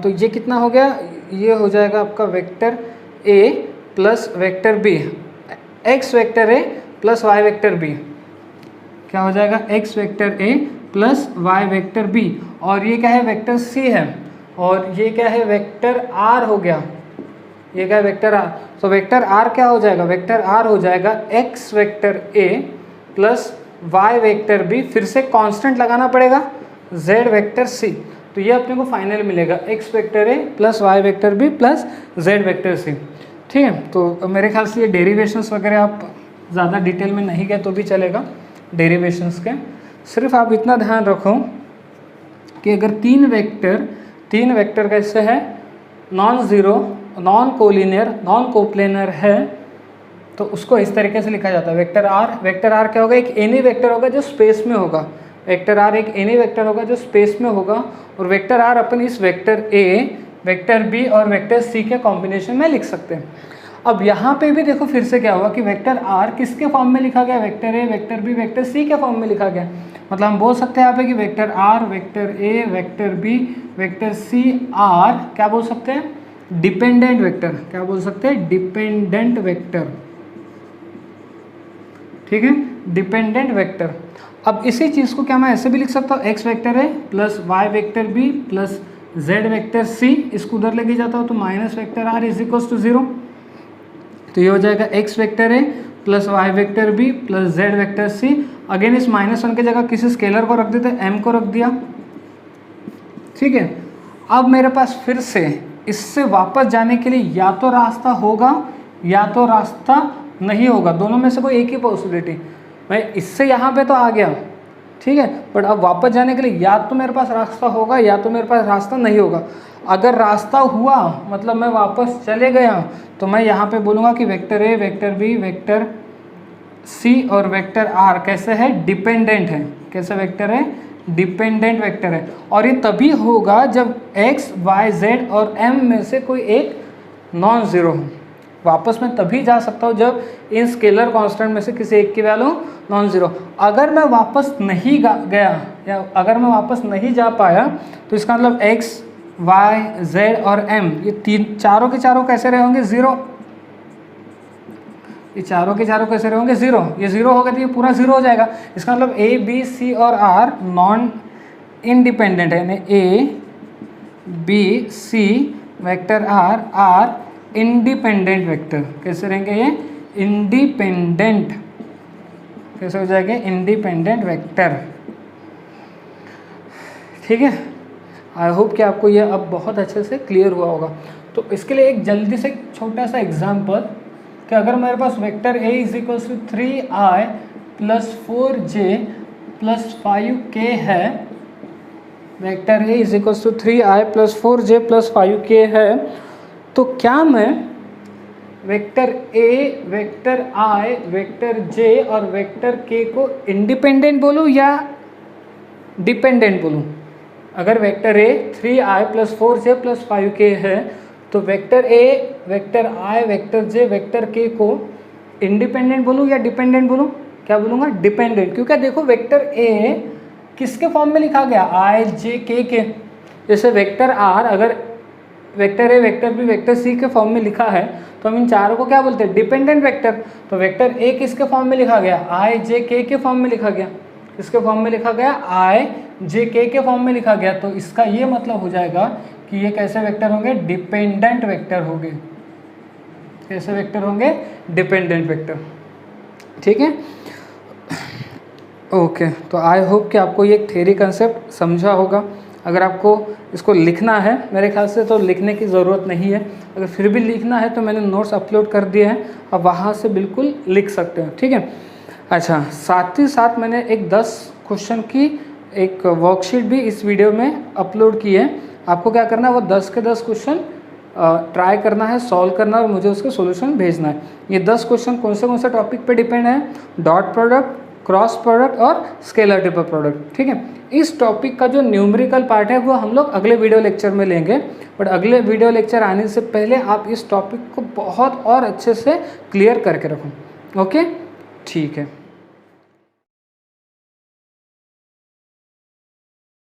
Speaker 1: तो ये कितना हो गया, ये हो जाएगा आपका वेक्टर ए plus vector B, X vector ए प्लस वाई वेक्टर बी। क्या हो जाएगा, एक्स वेक्टर ए प्लस वाई वेक्टर बी। और ये क्या है, वेक्टर सी है। और ये क्या है, वेक्टर आर हो गया। ये क्या है, वेक्टर आर। तो वेक्टर आर क्या हो जाएगा, वेक्टर आर हो जाएगा एक्स वेक्टर ए प्लस वाई वेक्टर बी, फिर से कांस्टेंट लगाना पड़ेगा जेड वेक्टर सी। तो ये अपने को फाइनल मिलेगा एक्स वेक्टर ए plus Y vector B plus Z vector C. ठीक है, तो मेरे ख्याल से ये डेरिवेशंस वगैरह आप ज़्यादा डिटेल में नहीं गए तो भी चलेगा डेरिवेशंस के। सिर्फ आप इतना ध्यान रखो कि अगर तीन वेक्टर कैसे है, non zero, non collinear, non coplanar है, तो उसको इस तरीके से लिखा जाता है वेक्टर आर क्या होगा, एक एनी वेक्टर होगा जो स्पेस में होगा। वेक्टर आर एक एनी वेक्टर होगा जो स्पेस में होगा। और वेक्टर आर अपन इस वेक्टर ए, वेक्टर बी और वेक्टर सी के कॉम्बिनेशन में लिख सकते हैं। अब यहाँ पे भी देखो फिर से क्या हुआ कि वेक्टर आर किसके फॉर्म में लिखा गया, vector A, vector B, vector C के फॉर्म में लिखा गया। मतलब हम बोल सकते हैं यहाँ पे कि vector R, vector A, vector B, vector C are क्या बोल सकते हैं, डिपेंडेंट वेक्टर। क्या बोल सकते हैं, डिपेंडेंट वेक्टर। ठीक है, डिपेंडेंट वेक्टर। अब इसी चीज़ को क्या मैं ऐसे भी लिख सकता हूँ, एक्स वेक्टर ए plus Y vector B plus Z vector C, इसको उधर लेके जाता हूँ तो minus vector R is equals to 0। तो ये हो जाएगा एक्स वेक्टर ए plus Y vector B plus Z vector C. Again इस -1 की जगह किसी स्केलर को रख देते, एम को रख दिया। ठीक है, अब मेरे पास फिर से इससे वापस जाने के लिए या तो रास्ता होगा या तो रास्ता नहीं होगा, दोनों में से कोई एक ही पॉसिबिलिटी। मैं इससे यहाँ पे तो आ गया, ठीक है, बट अब वापस जाने के लिए या तो मेरे पास रास्ता होगा या तो मेरे पास रास्ता नहीं होगा। अगर रास्ता हुआ मतलब मैं वापस चले गया, तो मैं यहाँ पे बोलूँगा कि vector A, vector B, vector C और वेक्टर आर कैसे है, डिपेंडेंट है। कैसे वेक्टर है, डिपेंडेंट वेक्टर है। और ये तभी होगा जब x, y, z और m में से कोई एक नॉन ज़ीरो हो। वापस मैं तभी जा सकता हूँ जब इन स्केलर कांस्टेंट में से किसी एक की वैल्यू नॉन ज़ीरो। अगर मैं वापस नहीं गया या अगर मैं वापस नहीं जा पाया तो इसका मतलब x, y, z और m ये चारों के चारों कैसे रहेंगे? ज़ीरो। ये चारों के चारों कैसे रहेंगे? ज़ीरो। ये ज़ीरो होगा तो ये पूरा ज़ीरो हो जाएगा। इसका मतलब a, b, c और r नॉन इंडिपेंडेंट है, यानी a, b, c vector r independent vector. कैसे रहेंगे ये? इंडिपेंडेंट। कैसे हो जाएंगे? Independent vector. ठीक है, आई होप कि आपको ये अब बहुत अच्छे से क्लियर हुआ होगा। तो इसके लिए एक जल्दी से छोटा सा एग्जांपल कि अगर मेरे पास vector a is equal to 3i plus 4j plus 5k है, vector a is equal to 3i plus 4j plus 5k है, तो क्या मैं vector a, vector i, vector j और वेक्टर k को इंडिपेंडेंट बोलूँ या डिपेंडेंट बोलूँ? अगर vector a 3i plus 4j plus 5k है तो vector a, vector i, vector j, vector k को इंडिपेंडेंट बोलूँ या डिपेंडेंट बोलूँ? क्या बोलूँगा? डिपेंडेंट। क्योंकि देखो वेक्टर a किसके फॉर्म में लिखा गया? i, j, k के। जैसे वेक्टर r अगर vector a, vector b, vector c के फॉर्म में लिखा है तो हम इन चारों को क्या बोलते हैं? Dependent vector. तो वेक्टर a किसके फॉर्म में लिखा गया? i, j, k के फॉर्म में लिखा गया। किसके फॉर्म में लिखा गया? i, j, k के फॉर्म में लिखा गया। तो इसका ये मतलब हो जाएगा कि ये कैसे वेक्टर होंगे? डिपेंडेंट वेक्टर होंगे। कैसे वेक्टर होंगे? Dependent vector. ठीक है, ओके। तो आई होप कि आपको ये थ्योरी कंसेप्ट समझा होगा। अगर आपको इसको लिखना है, मेरे ख्याल से तो लिखने की ज़रूरत नहीं है, अगर फिर भी लिखना है तो मैंने नोट्स अपलोड कर दिए हैं, आप वहाँ से बिल्कुल लिख सकते हैं। ठीक है, अच्छा, साथ ही साथ मैंने एक 10 क्वेश्चन की एक वर्कशीट भी इस वीडियो में अपलोड की है। आपको क्या करना है? वो 10 के 10 क्वेश्चन ट्राई करना है, सॉल्व करना है और मुझे उसके सॉल्यूशन भेजना है। ये 10 क्वेश्चन कौन से टॉपिक पे डिपेंड है? डॉट प्रोडक्ट, क्रॉस प्रोडक्ट और स्केलर ट्रिपल प्रोडक्ट। ठीक है, इस टॉपिक का जो न्यूमेरिकल पार्ट है वो हम लोग अगले वीडियो लेक्चर में लेंगे, बट अगले वीडियो लेक्चर आने से पहले आप इस टॉपिक को बहुत और अच्छे से क्लियर करके रखो। ओके, ठीक है।